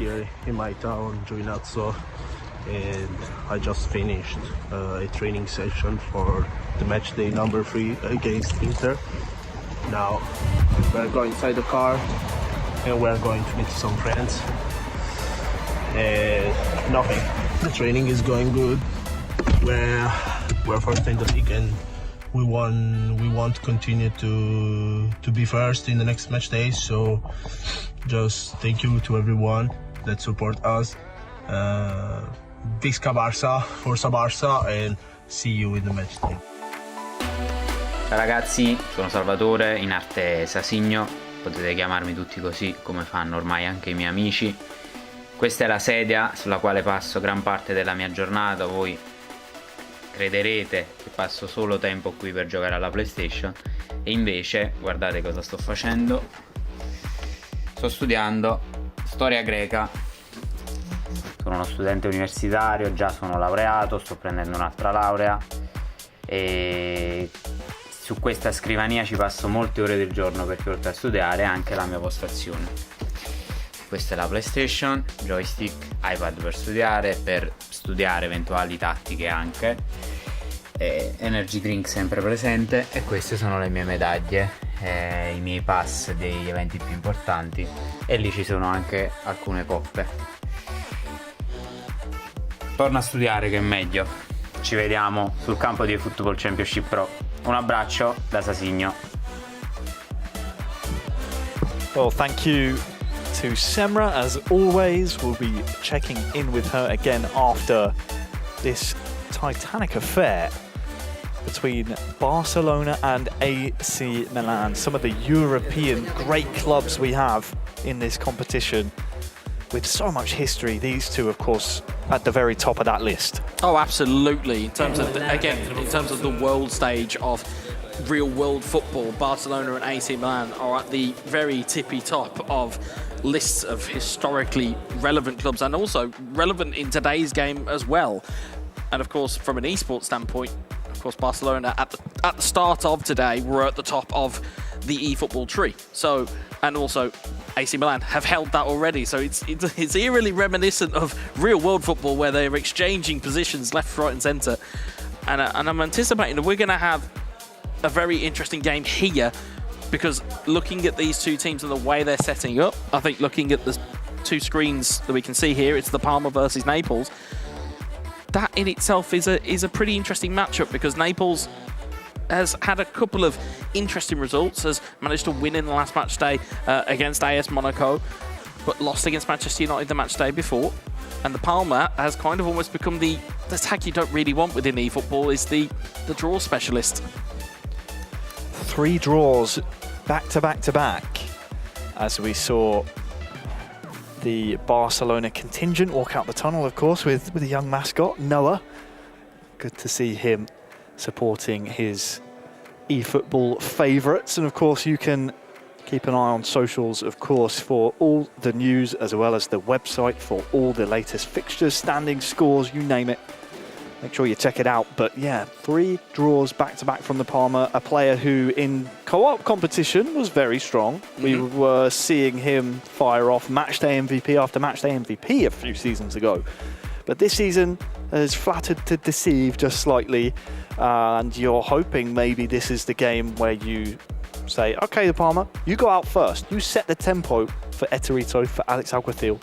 here in my town, Giovinazzo, and I just finished a training session for the match day number 3 against Inter. Now we're going inside the car and we're going to meet some friends. And nothing. The training is going good. We're first in the league and we want to continue to be first in the next match day. So just thank you to everyone that support us. Visca Barça, Forza Barça, and see you in the match day. Ciao ragazzi, sono Salvatore, in arte Sasinho, potete chiamarmi tutti così come fanno ormai anche i miei amici. Questa è la sedia sulla quale passo gran parte della mia giornata. Voi crederete che passo solo tempo qui per giocare alla PlayStation e invece guardate cosa sto facendo. Sto studiando storia greca, sono uno studente universitario, già sono laureato, sto prendendo un'altra laurea e su questa scrivania ci passo molte ore del giorno perché oltre a studiare è anche la mia postazione. Questa è la PlayStation, joystick, iPad per studiare eventuali tattiche anche, energy drink sempre presente e queste sono le mie medaglie, i miei pass degli eventi più importanti e lì ci sono anche alcune coppe. Torno a studiare che è meglio, ci vediamo sul campo di eFootball Championship Pro. Un abbraccio da Sasinho. Well, thank you to Semra, as always. We'll be checking in with her again after this titanic affair between Barcelona and AC Milan, some of the European great clubs we have in this competition. With so much history, these two, of course, at the very top of that list. Oh, absolutely. In terms of the world stage of real world football, Barcelona and AC Milan are at the very tippy top of lists of historically relevant clubs and also relevant in today's game as well. And of course, from an esports standpoint, of course, Barcelona at the start of today were at the top of the eFootball tree. So, and also AC Milan have held that already. So it's eerily reminiscent of real world football where they're exchanging positions left, right, and centre. And I'm anticipating that we're going to have a very interesting game here, because looking at these two teams and the way they're setting up, I think looking at the two screens that we can see here, it's the Palma versus Naples. That in itself is a pretty interesting matchup, because Naples has had a couple of interesting results, has managed to win in the last match day against AS Monaco, but lost against Manchester United the match day before. And the Palma has kind of almost become the tag you don't really want within eFootball, is the draw specialist. 3 draws back to back to back, as we saw the Barcelona contingent walk out the tunnel, of course, with a young mascot, Noah. Good to see him supporting his eFootball favourites. And of course, you can keep an eye on socials, of course, for all the news, as well as the website for all the latest fixtures, standings, scores, you name it. Make sure you check it out. But yeah, 3 draws back-to-back from the Palma, a player who in co-op competition was very strong. We were seeing him fire off matchday MVP after matchday MVP a few seasons ago. But this season has flattered to deceive just slightly. And you're hoping maybe this is the game where you say, okay, the Palma, you go out first. You set the tempo for Etorito, for Alex Alguacil,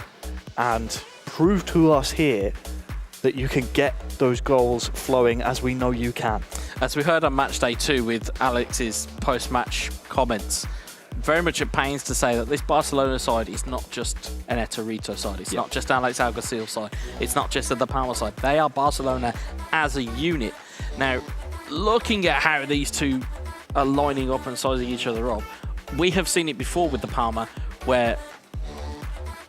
and prove to us here that you can get those goals flowing, as we know you can. As we heard on match day 2 with Alex's post-match comments, very much at pains to say that this Barcelona side is not just an Etorito side. It's not just Alex Alguacil side. It's not just the Palma side. They are Barcelona as a unit. Now, looking at how these two are lining up and sizing each other up, we have seen it before with the Palma, where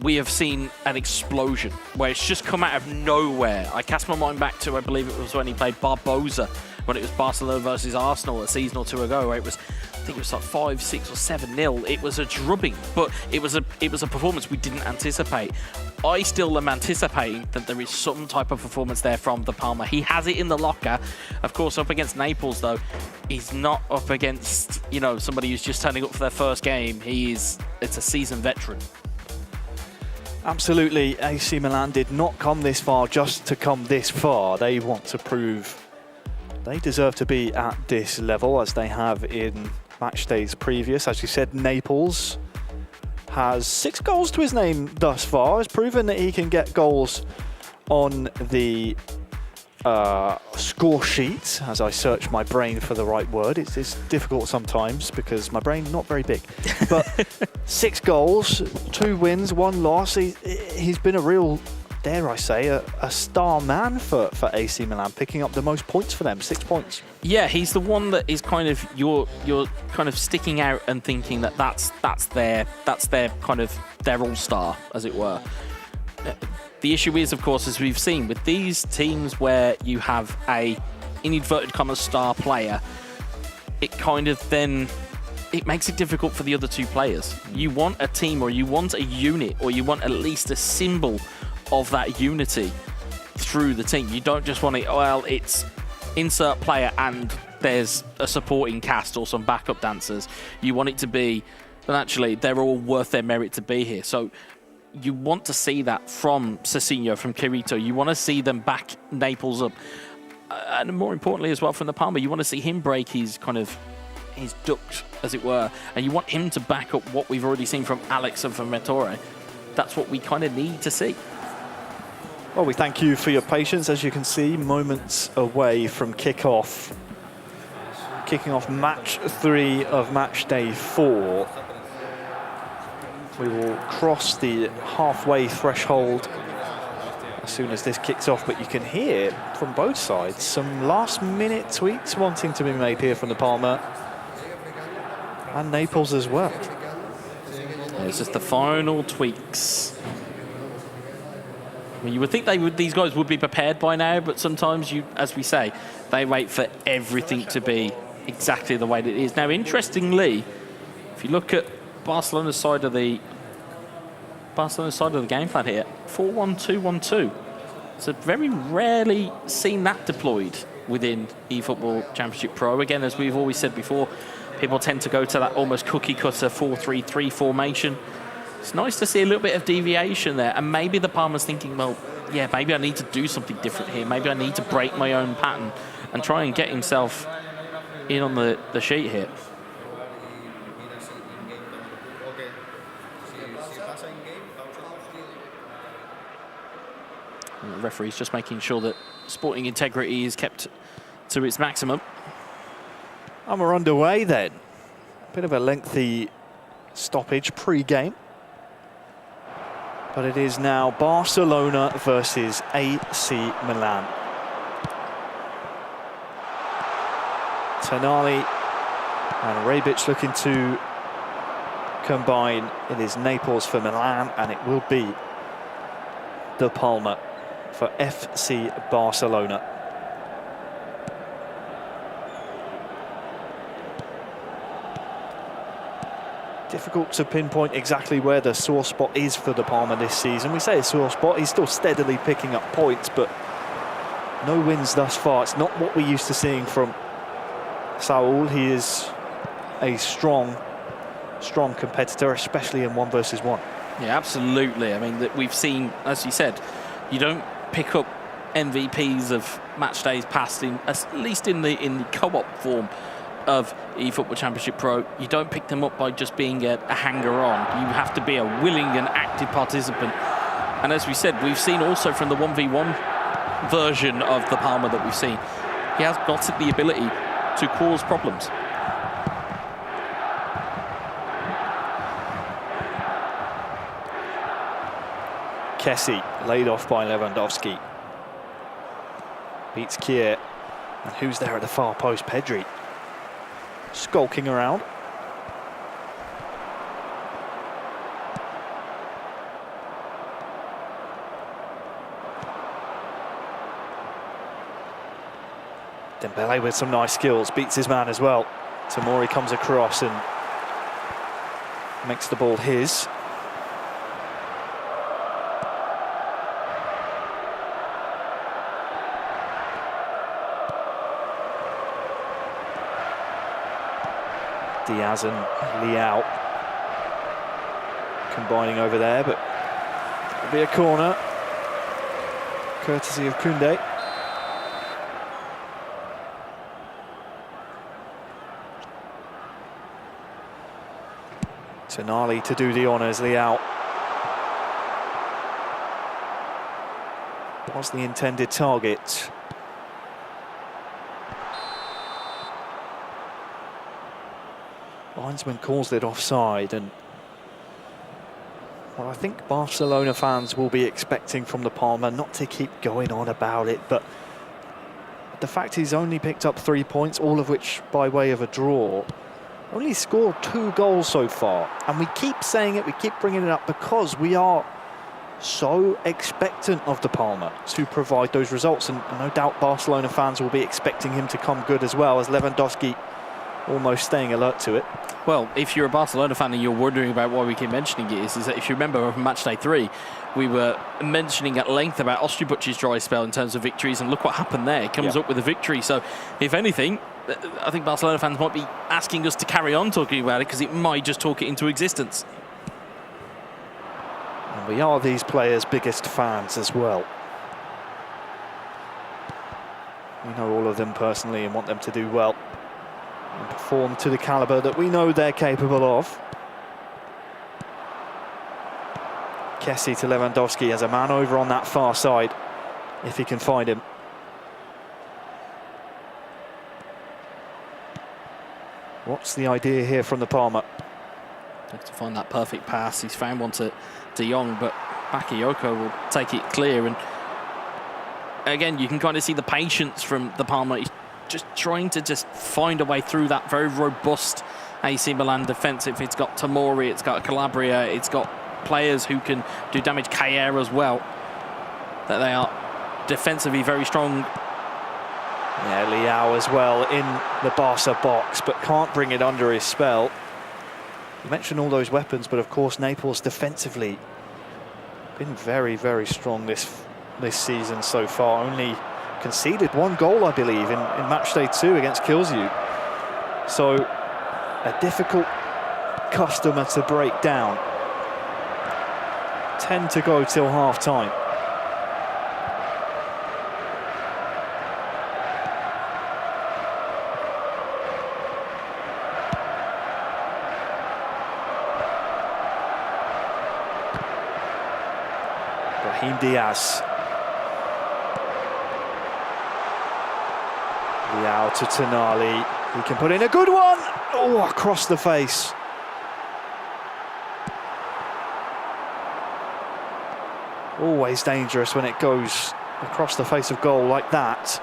we have seen an explosion, where it's just come out of nowhere. I cast my mind back to, I believe it was when he played Barbosa, when it was Barcelona versus Arsenal a season or 2 ago, where it was, I think it was like 5, 6 or 7-0. It was a drubbing, but it was a performance we didn't anticipate. I still am anticipating that there is some type of performance there from the Palma. He has it in the locker. Of course, up against Naples, though, he's not up against, you know, somebody who's just turning up for their first game. It's a seasoned veteran. Absolutely, AC Milan did not come this far just to come this far. They want to prove they deserve to be at this level, as they have in match days previous. As you said, Naples has 6 goals to his name thus far, has proven that he can get goals on the score sheet. As I search my brain for the right word, it's difficult sometimes because my brain not very big. But 6 goals, 2 wins, 1 loss. He's been a real, dare I say, a star man for AC Milan, picking up the most points for them, 6 points. Yeah, he's the one that is kind of you're kind of sticking out and thinking that's their kind of their all-star, as it were. The issue is, of course, as we've seen with these teams where you have a, in inverted commas, star player, it kind of then, it makes it difficult for the other 2 players. You want a team, or you want a unit, or you want at least a symbol of that unity through the team. You don't just want it, well, it's insert player and there's a supporting cast or some backup dancers. You want it to be, well, actually, they're all worth their merit to be here. So you want to see that from Sasinho, from Kirito. You want to see them back Naples up. And more importantly as well from the Palma, you want to see him break his kind of his duct, as it were. And you want him to back up what we've already seen from Alex and from Ettore. That's what we kind of need to see. Well, we thank you for your patience. As you can see, moments away from kickoff. Kicking off match 3 of match day 4. We will cross the halfway threshold as soon as this kicks off, but you can hear from both sides some last-minute tweaks wanting to be made here from the Palma and Naples as well. It's just the final tweaks. I mean, you would think these guys would be prepared by now, but sometimes, as we say, they wait for everything to be exactly the way that it is. Now, interestingly, if you look at Barcelona's side of the game plan here, 4-1-2-1-2. So very rarely seen that deployed within eFootball Championship Pro. Again, as we've always said before, people tend to go to that almost cookie-cutter 4-3-3 formation. It's nice to see a little bit of deviation there, and maybe the Palmer's thinking, well, yeah, maybe I need to do something different here. Maybe I need to break my own pattern and try and get himself in on the sheet here. And the referee's just making sure that sporting integrity is kept to its maximum. And we're underway then. Bit of a lengthy stoppage pre-game. But it is now Barcelona versus AC Milan. Tonali and Rebic looking to combine. It is Naples for Milan, and it will be De Palma for FC Barcelona. Difficult to pinpoint exactly where the sore spot is for De Palma this season. We say a sore spot, he's still steadily picking up points, but no wins thus far. It's not what we're used to seeing from Saul. He is a strong competitor, especially in 1 versus 1. Yeah, absolutely. I mean, we've seen, as you said, you don't pick up MVPs of match days past, at least in the co-op form of eFootball Championship Pro. You don't pick them up by just being a hanger-on. You have to be a willing and active participant. And as we said, we've seen also from the 1v1 version of the Palma that we've seen, he has got the ability to cause problems. Kessie laid off by Lewandowski. Beats Kier. And who's there at the far post? Pedri. Skulking around. Dembele with some nice skills, beats his man as well. Tamori comes across and makes the ball his. Diaz and Liao combining over there, but It'll be a corner, courtesy of Koundé. Tonali to do the honours, Leao. Was the intended target. Linesman calls it offside, and well, I think Barcelona fans will be expecting from the Palma not to keep going on about it, but the fact he's only picked up 3 points, all of which by way of a draw, only scored 2 goals so far, and we keep saying it, we keep bringing it up because we are so expectant of the Palma to provide those results, and no doubt Barcelona fans will be expecting him to come good as well, as Lewandowski almost staying alert to it. Well, if you're a Barcelona fan and you're wondering about why we keep mentioning it, is that if you remember from match day 3, we were mentioning at length about Ostribuch's dry spell in terms of victories, and look what happened there. He comes up with a victory. So, if anything, I think Barcelona fans might be asking us to carry on talking about it because it might just talk it into existence. And we are these players' biggest fans as well. We know all of them personally and want them to do well and perform to the calibre that we know they're capable of. Kessie to Lewandowski as a man over on that far side, if he can find him. What's the idea here from the Palma? To find that perfect pass. He's found one to De Jong, but Bakayoko will take it clear. And again, you can kind of see the patience from the Palma. He's just trying to find a way through that very robust AC Milan defensive. It's got Tomori, it's got Calabria, it's got players who can do damage. Kayer as well. That they are defensively very strong. Yeah, Leao as well in the Barca box, but can't bring it under his spell. You mentioned all those weapons, but of course Naples defensively been very, very strong this season so far. Only conceded 1 goal, I believe, in match day 2 against Kilsue. So a difficult customer to break down. 10 to go till half time. Brahim Diaz. Leao to Tonali. He can put in a good one. Oh, across the face. Always dangerous when it goes across the face of goal like that.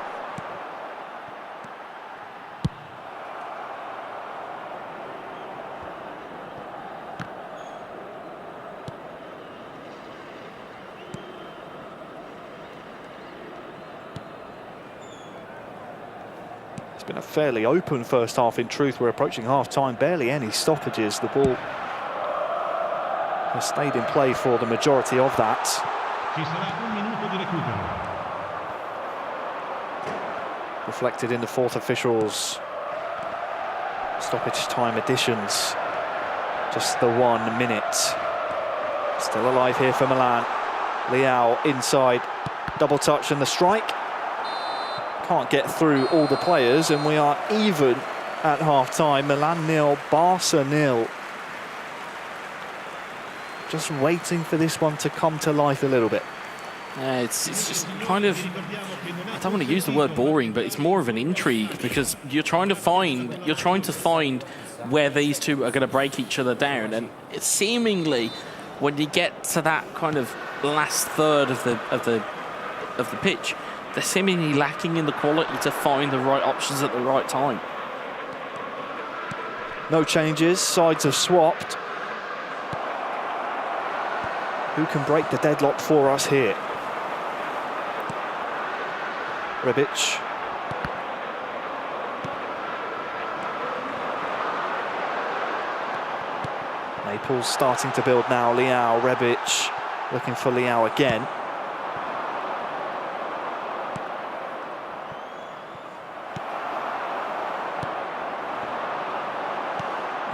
It's been a fairly open first half. In truth, we're approaching half-time. Barely any stoppages. The ball has stayed in play for the majority of that. Reflected in the fourth official's stoppage time additions. Just the 1 minute. Still alive here for Milan. Leao inside. Double touch and the strike. Can't get through all the players, and we are even at half-time. Milan 0, Barca 0. Just waiting for this one to come to life a little bit. Yeah, it's just kind of, I don't want to use the word boring, but it's more of an intrigue because you're trying to find where these two are going to break each other down, and it's seemingly when you get to that kind of last third of the pitch, they're seemingly lacking in the quality to find the right options at the right time. No changes, sides have swapped. Who can break the deadlock for us here? Rebic. Naples starting to build now. Leao, Rebic, looking for Leao again.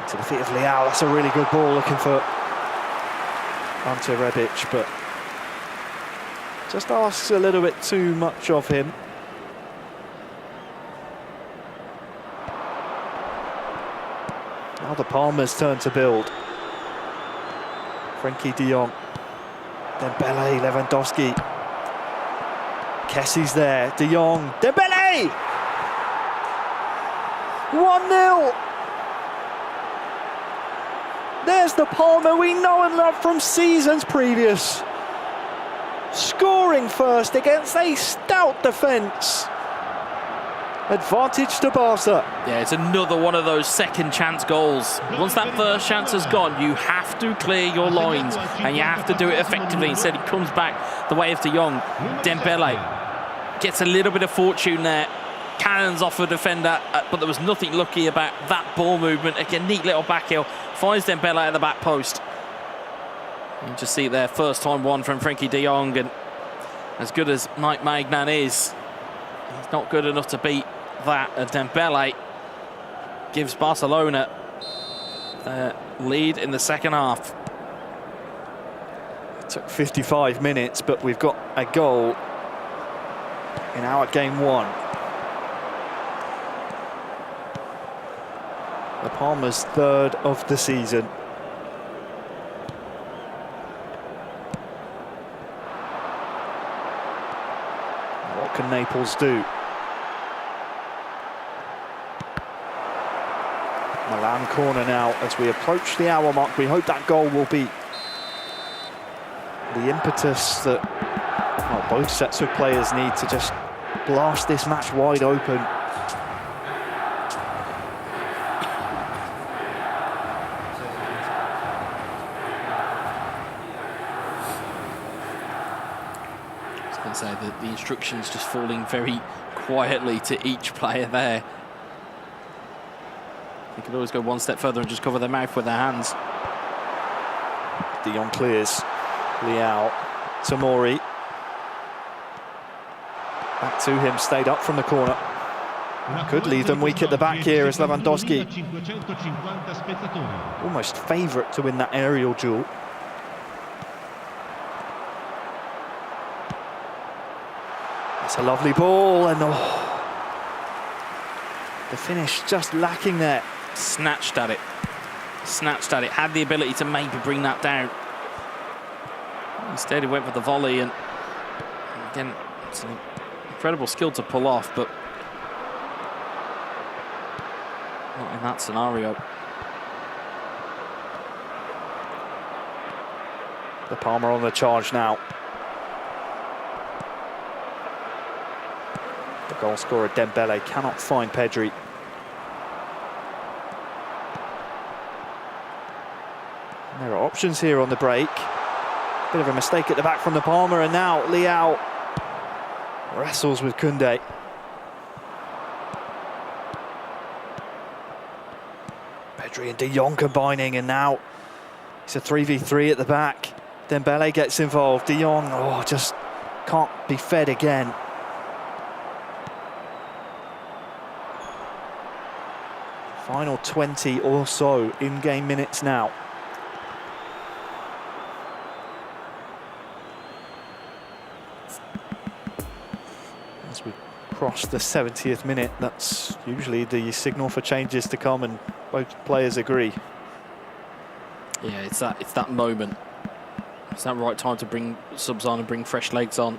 Into the feet of Leao. That's a really good ball, looking for Ante Rebic, but Just asks a little bit too much of him. Now the Palma's turn to build. Frenkie de Jong. Dembele, Lewandowski. Kessie's there. De Jong. Dembele! 1-0! There's the Palma we know and love from seasons previous. Scoring first against a stout defence. Advantage to Barca. Yeah, it's another one of those second chance goals. Once that first chance has gone, you have to clear your lines and you have to do it effectively. Instead, he comes back the way of De Jong. Dembele gets a little bit of fortune there. Cannons off a defender, but there was nothing lucky about that ball movement. Again, neat little back heel. Finds Dembele at the back post. You just see there, first time one from Frenkie de Jong, and as good as Mike Maignan is, he's not good enough to beat that. And Dembele gives Barcelona the lead in the second half. It took 55 minutes, but we've got a goal in our game one. The Palma's third of the season. What can Naples do? Milan corner now as we approach the hour mark. We hope that goal will be the impetus that both sets of players need to just blast this match wide open. Say that the instructions just falling very quietly to each player there. They could always go one step further and just cover their mouth with their hands. De Jong clears. Leao. Tomori. Back to him, stayed up from the corner. Could leave them weak at the back here as Lewandowski. Almost favourite to win that aerial duel. It's a lovely ball, and the finish just lacking there. Snatched at it. Snatched at it. Had the ability to maybe bring that down. Instead, he went for the volley, and again, it's an incredible skill to pull off, but not in that scenario. The Palma on the charge now. The goal scorer Dembele cannot find Pedri. And there are options here on the break. Bit of a mistake at the back from the Palma, and now Leao wrestles with Koundé. Pedri and De Jong combining, and now it's a 3v3 at the back. Dembele gets involved. De Jong, just can't be fed again. Final 20 or so in-game minutes now. As we cross the 70th minute, that's usually the signal for changes to come, and both players agree. Yeah, it's that moment. It's that right time to bring subs on and bring fresh legs on.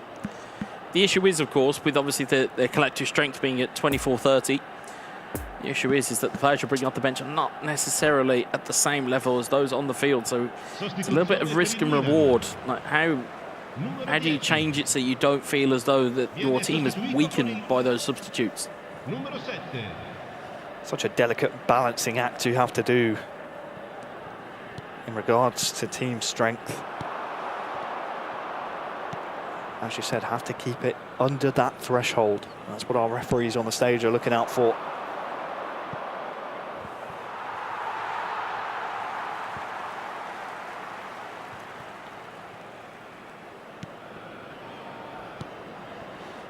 The issue is, of course, with obviously the collective strength being at 24-30, the issue is that the players you're bringing off the bench are not necessarily at the same level as those on the field. So it's a little bit of risk and reward. Like how do you change it so you don't feel as though that your team is weakened by those substitutes? Such a delicate balancing act you have to do in regards to team strength. As you said, have to keep it under that threshold. That's what our referees on the stage are looking out for.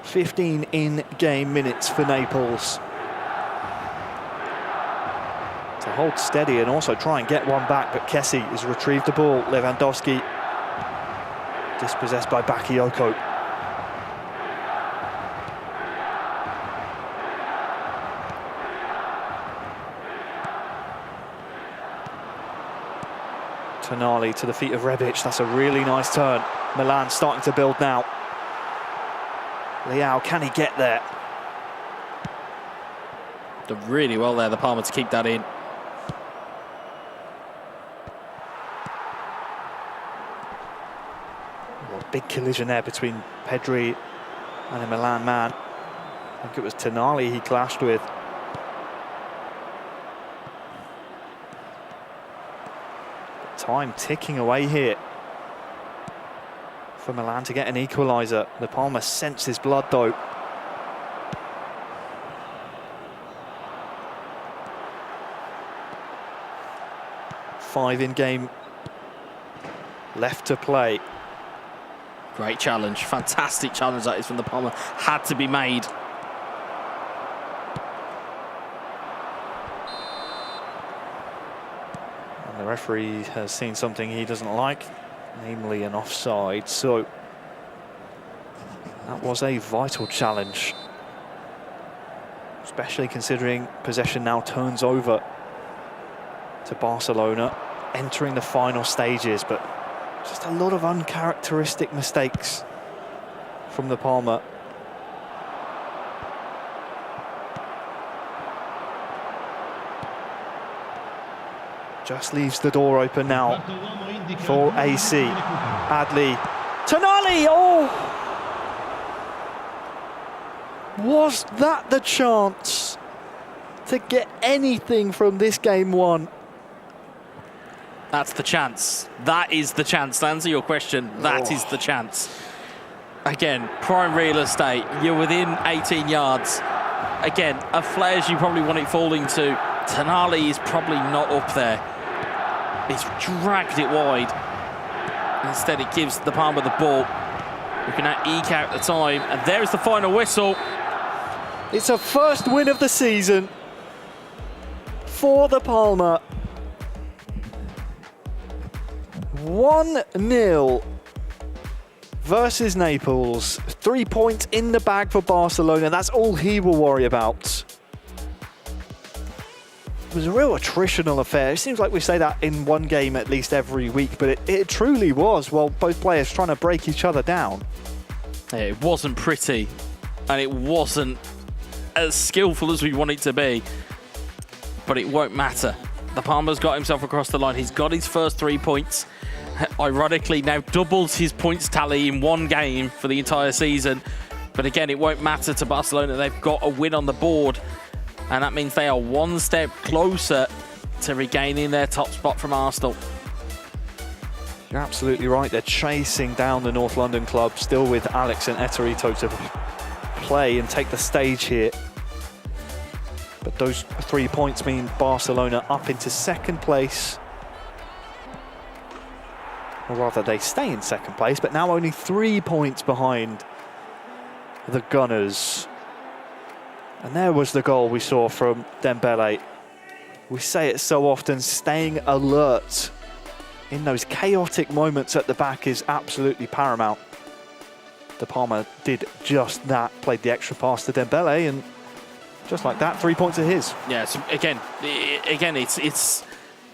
"15 in-game minutes for Naples to hold steady and also try and get one back, but Kessie has retrieved the ball. Lewandowski dispossessed by Bakayoko. Tonali to the feet of Rebic. That's a really nice turn. Milan starting to build now. Leao, can he get there? Done really well there, the Palma, to keep that in. Well, big collision there between Pedri and a Milan man. I think it was Tonali he clashed with. Time ticking away here for Milan to get an equaliser. The Palma senses blood though. Five in game left to play. Great challenge, fantastic challenge that is from the Palma. Had to be made. And the referee has seen something he doesn't like, namely an offside. So that was a vital challenge, especially considering possession now turns over to Barcelona, entering the final stages, but just a lot of uncharacteristic mistakes from the Palma. Just leaves the door open now for AC. Adli. Tonali! Oh! Was that the chance to get anything from this game one? That's the chance. That is the chance. To answer your question, that is the chance. Again, prime real estate. You're within 18 yards. Again, a flares you probably want it falling to. Tonali is probably not up there. He's dragged it wide. Instead, it gives the Palma the ball. We can now eke out the time. And there's the final whistle. It's a first win of the season for the Palma. 1-0 versus Naples. 3 points in the bag for Barcelona. That's all he will worry about. It was a real attritional affair. It seems like we say that in one game at least every week, but it truly was. Well, both players trying to break each other down. It wasn't pretty, and it wasn't as skillful as we want it to be, but it won't matter. The Palma's got himself across the line. He's got his first 3 points. Ironically, now doubles his points tally in one game for the entire season. But again, it won't matter to Barcelona. They've got a win on the board, and that means they are one step closer to regaining their top spot from Arsenal. You're absolutely right. They're chasing down the North London club, still with Alex and Etorito to play and take the stage here. But those 3 points mean Barcelona up into second place. Or rather, they stay in second place, but now only 3 points behind the Gunners. And there was the goal we saw from Dembele. We say it so often, staying alert in those chaotic moments at the back is absolutely paramount. The Palma did just that, played the extra pass to Dembele, and just like that, 3 points are his. Yeah, so again, it's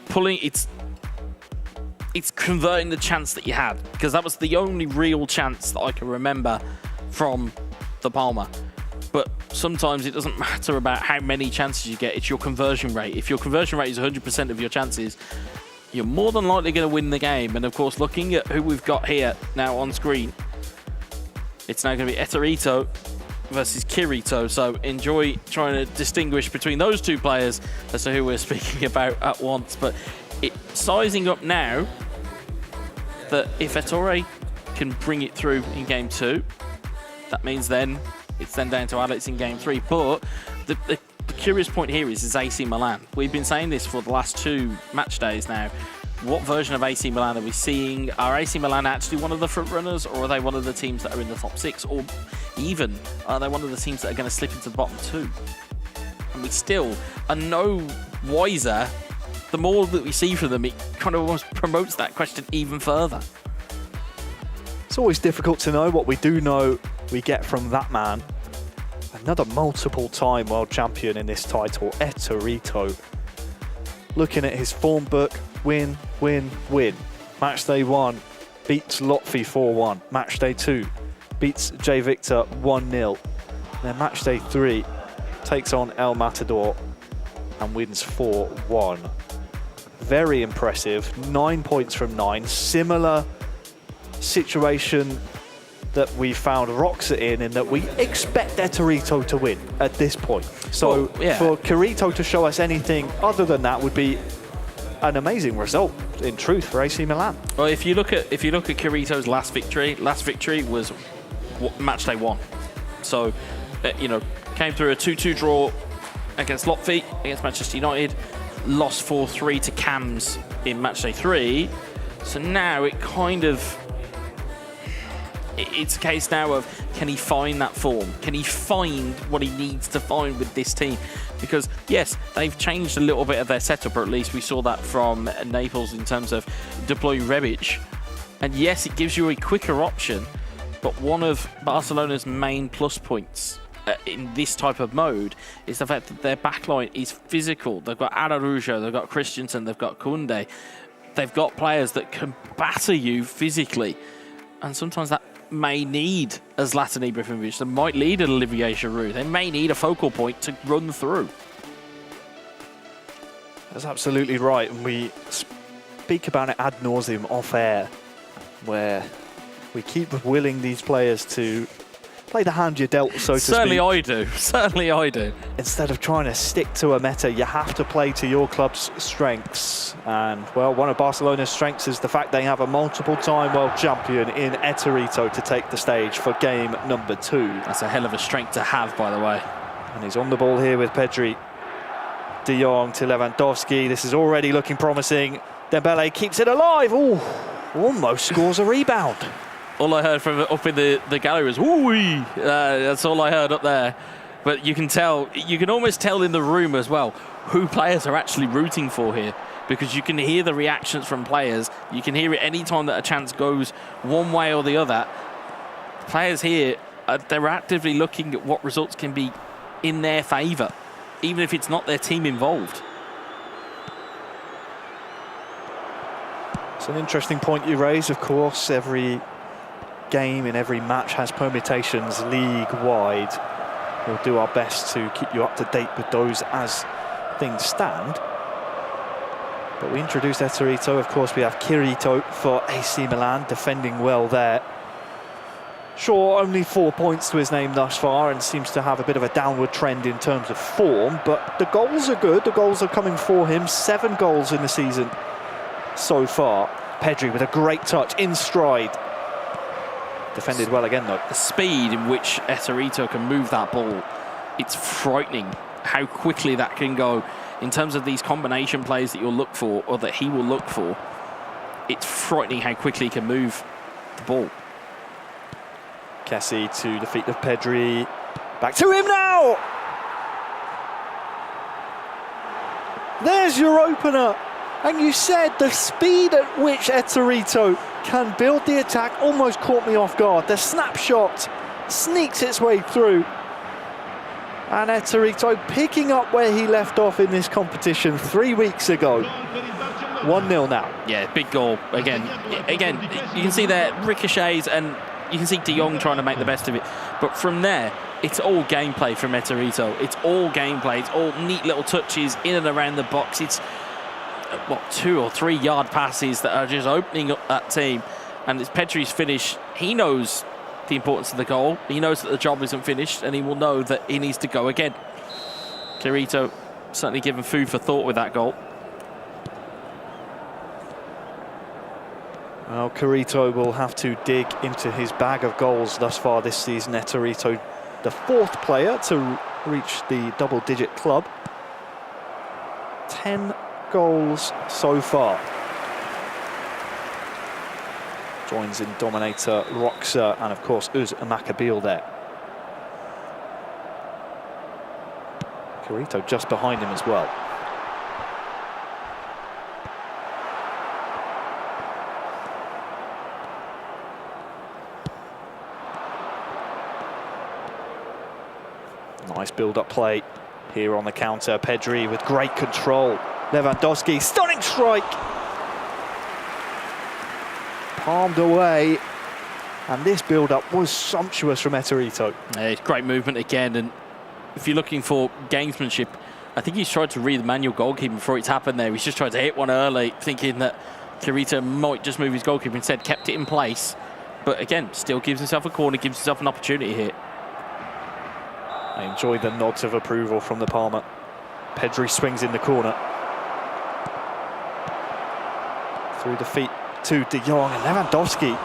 pulling, it's converting the chance that you had, because that was the only real chance that I can remember from the Palma. But sometimes it doesn't matter about how many chances you get, it's your conversion rate. If your conversion rate is 100% of your chances, you're more than likely going to win the game. And of course, looking at who we've got here now on screen, it's now going to be Etorito versus Kirito. So enjoy trying to distinguish between those two players as to who we're speaking about at once. But sizing up now that if Ettore can bring it through in game 2, that means then it's then down to Alex in game 3. But the curious point here is AC Milan. We've been saying this for the last 2 match days now. What version of AC Milan are we seeing? Are AC Milan actually one of the front runners, or are they one of the teams that are in the top 6? Or even, are they one of the teams that are going to slip into the bottom 2? And we still are no wiser. The more that we see from them, it kind of almost promotes that question even further. It's always difficult to know. What we do know, we get from that man. Another multiple-time world champion in this title, Etorito. Looking at his form book, win, win, win. Match day 1 beats Lotfi 4-1. Match day 2 beats J Victor 1-0. Then match day 3 takes on El Matador and wins 4-1. Very impressive. 9 points from 9. Similar situation that we found Roxa in that we expect Etorito to win at this point. So for Kirito to show us anything other than that would be an amazing result, in truth, for AC Milan. Well, if you look at Kirito's last victory was match day 1. So, came through a 2-2 draw against Lotfi, against Manchester United, lost 4-3 to Cams in match day 3. So now it's a case now of, can he find that form? Can he find what he needs to find with this team? Because yes, they've changed a little bit of their setup, or at least we saw that from Naples in terms of deploying Rebic. And yes, it gives you a quicker option, but one of Barcelona's main plus points in this type of mode is the fact that their backline is physical. They've got Araujo, they've got Christensen, they've got Koundé. They've got players that can batter you physically. And sometimes that may need a Zlatan Ibrahimovic. They might need an Olivier Giroud. They may need a focal point to run through. That's absolutely right. And we speak about it ad nauseum off air, where we keep willing these players to play the hand you're dealt, so to speak. Certainly I do. Certainly I do. Instead of trying to stick to a meta, you have to play to your club's strengths. And, well, one of Barcelona's strengths is the fact they have a multiple-time world champion in Etorito to take the stage for game number 2. That's a hell of a strength to have, by the way. And he's on the ball here with Pedri. De Jong to Lewandowski. This is already looking promising. Dembele keeps it alive. Ooh, almost scores a rebound. All I heard from up in the gallery was "woo-wee." That's all I heard up there. But you can almost tell in the room as well who players are actually rooting for here, because you can hear the reactions from players. You can hear it any time that a chance goes one way or the other. Players here, they're actively looking at what results can be in their favour, even if it's not their team involved. It's an interesting point you raise. Of course, every game in every match has permutations league-wide. We'll do our best to keep you up to date with those as things stand. But we introduced Etorito. Of course, we have Kirito for AC Milan, defending well there. Sure, only 4 points to his name thus far, and seems to have a bit of a downward trend in terms of form, but the goals are good. The goals are coming for him. 7 goals in the season so far. Pedri with a great touch, in stride. Defended well again, though. The speed in which Etorito can move that ball, it's frightening how quickly that can go. In terms of these combination plays that you'll look for, or that he will look for, it's frightening how quickly he can move the ball. Kessie to the feet of Pedri. Back to him now! There's your opener. And you said the speed at which Etorito can build the attack almost caught me off guard. The snapshot sneaks its way through. And Etorito picking up where he left off in this competition 3 weeks ago. 1-0 now. Yeah, big goal. Again, you can see there ricochets, and you can see De Jong trying to make the best of it. But from there, it's all gameplay from Etorito. It's all gameplay. It's all neat little touches in and around the box. It's 2 or 3 yard passes that are just opening up that team. And it's Pedri's finish. He knows the importance of the goal. He knows that the job isn't finished, and he will know that he needs to go again. Kirito certainly given food for thought with that goal. Well, Kirito will have to dig into his bag of goals thus far this season. Etorito, the 4th player to reach the double-digit club. 10 goals so far. Joins in dominator Roxa and, of course, Uz Makabil there. Kirito just behind him as well. Nice build-up play here on the counter. Pedri with great control. Lewandowski, stunning strike. palmed away. And this build-up was sumptuous from Etorito. Yeah, it's great movement again. And if you're looking for gamesmanship, I think he's tried to read the manual goalkeeper before it's happened there. He's just tried to hit one early, thinking that Kirito might just move his goalkeeper. Instead, kept it in place. But again, still gives himself a corner, gives himself an opportunity here. I enjoy the nods of approval from the Palma. Pedri swings in the corner. Through the feet to De Jong, and Lewandowski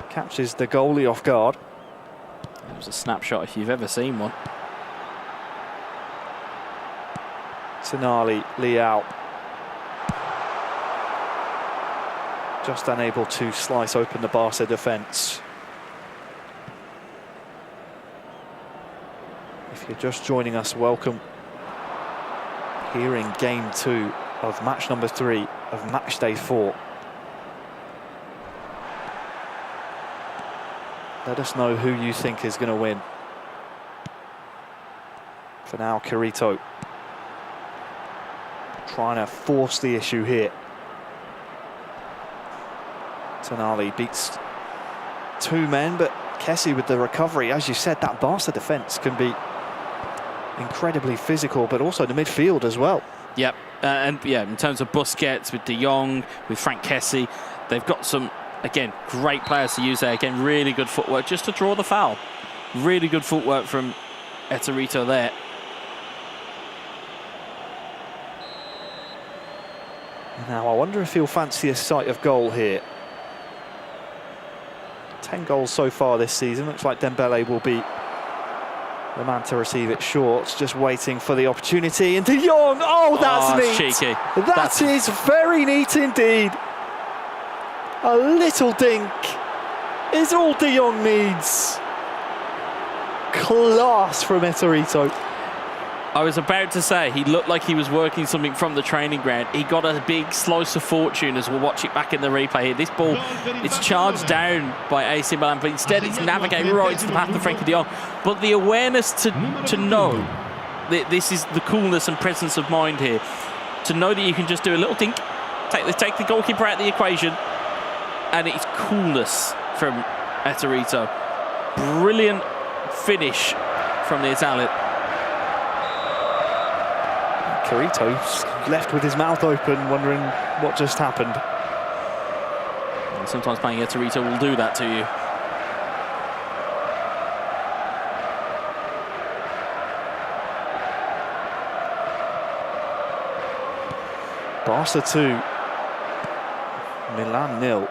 catches the goalie off guard. It was a snapshot if you've ever seen one. Tonali, Leao. Just unable to slice open the Barca defence. If you're just joining us, welcome. Here in game 2 of match number 3 of match day 4. Let us know who you think is going to win. For now, Kirito trying to force the issue here. Tonali beats 2 men, but Kessie with the recovery. As you said, that Barca defence can be incredibly physical, but also the midfield as well. Yep, and yeah, in terms of Busquets, with De Jong, with Frank Kessie, they've got some, again, great players to use there. Again, really good footwork just to draw the foul. Really good footwork from Etorito there. Now, I wonder if he'll fancy a sight of goal here. 10 goals so far this season. Looks like Dembele will be the man to receive it short. Just waiting for the opportunity. And De Jong, oh, that's neat. Cheeky. That is very neat indeed. A little dink is all De Jong needs. Class from Etorito. I was about to say, he looked like he was working something from the training ground. He got a big slice of fortune, as we'll watch it back in the replay here. This ball, it's charged down by AC Milan, but instead it's navigating right to the path of Frenkie de Jong. But the awareness to know that this is the coolness and presence of mind here, to know that you can just do a little dink, take the goalkeeper out of the equation, and it's coolness from Etorito. Brilliant finish from the Italian. Kirito's left with his mouth open, wondering what just happened. And sometimes playing Etorito will do that to you. Barca 2, Milan 0.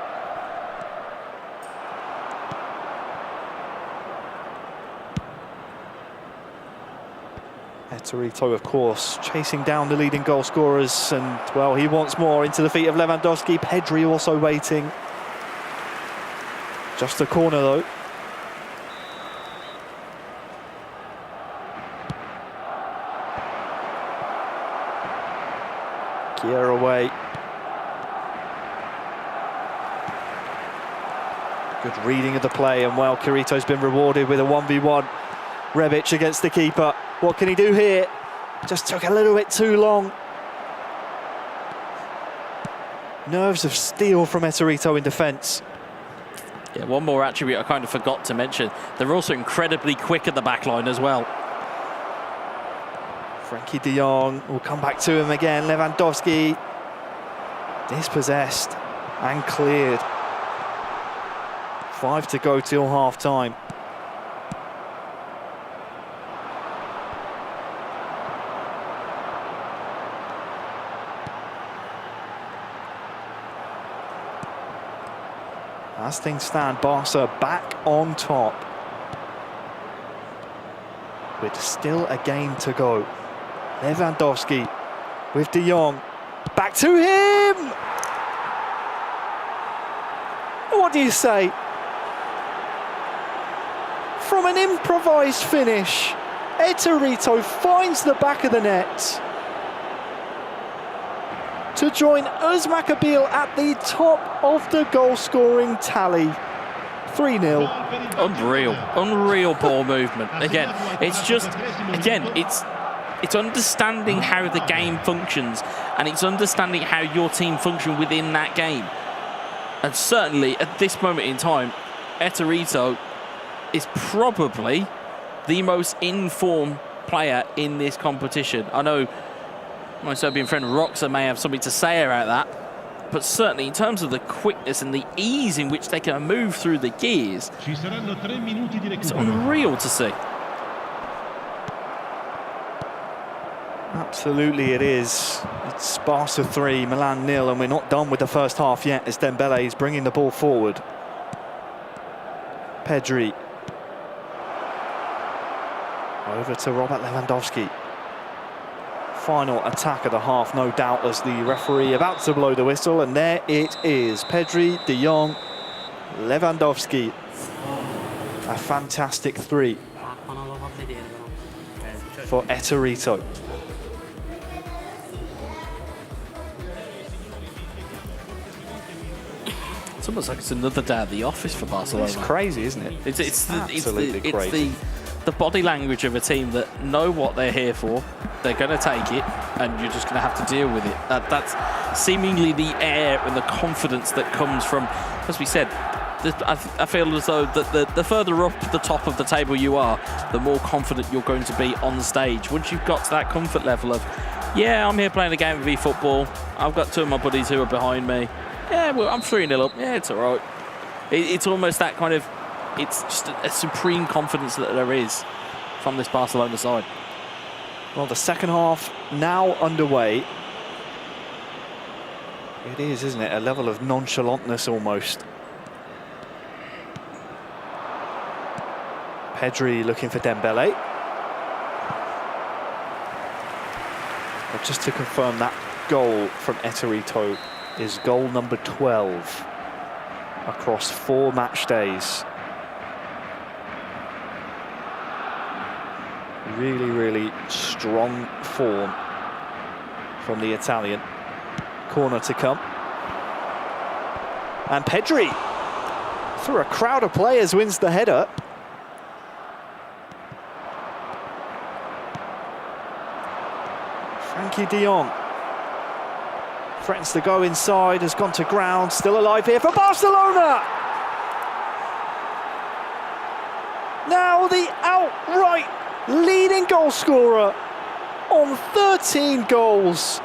Etorito, of course, chasing down the leading goal scorers, and, well, he wants more into the feet of Lewandowski. Pedri also waiting. Just a corner, though. Gear away. Good reading of the play, and, well, Kirito's been rewarded with a 1v1. Rebic against the keeper. What can he do here? Just took a little bit too long. Nerves of steel from Etorito in defence. Yeah, one more attribute I kind of forgot to mention. They're also incredibly quick at the back line as well. Frenkie de Jong will come back to him again. Lewandowski dispossessed and cleared. 5 to go till half-time. As things stand, Barca back on top. With still a game to go. Lewandowski with De Jong. Back to him! What do you say? From an improvised finish, Etorito finds the back of the net to join Özmakabil at the top of the goal-scoring tally. 3-0. Unreal ball movement. Again, it's understanding how the game functions, and it's understanding how your team function within that game. And certainly at this moment in time, Etorito is probably the most in-form player in this competition. I know my Serbian friend Roxa may have something to say about that, but certainly in terms of the quickness and the ease in which they can move through the gears, it's unreal to see. Absolutely it is. It's Barca 3, Milan 0, and we're not done with the first half yet as Dembele is bringing the ball forward. Pedri. Over to Robert Lewandowski. Final attack of the half, no doubt, as the referee about to blow the whistle, and there it is. Pedri, De Jong, Lewandowski. A fantastic 3 for Etorito. It's almost like it's another day at the office for Barcelona. It's crazy, isn't it? It's absolutely crazy. The body language of a team that know what they're here for. They're going to take it, and you're just going to have to deal with it. That's seemingly the air and the confidence that comes from, as we said, I feel as though that the further up the top of the table you are, the more confident you're going to be on the stage. Once you've got to that comfort level of, yeah, I'm here playing a game of eFootball. I've got 2 of my buddies who are behind me. Yeah, well, I'm 3-0 up. Yeah, it's all right. It's almost that kind of, it's just a supreme confidence that there is from this Barcelona side. Well, the second half now underway. It is, isn't it? A level of nonchalantness almost. Pedri looking for Dembele. But just to confirm, that goal from Etorito is goal number 12 across 4 match days. Really, really strong form from the Italian. Corner to come. And Pedri, through a crowd of players, wins the header. Frankie de Jong threatens to go inside, has gone to ground, still alive here for Barcelona! Now the outright leading goal scorer on 13 goals.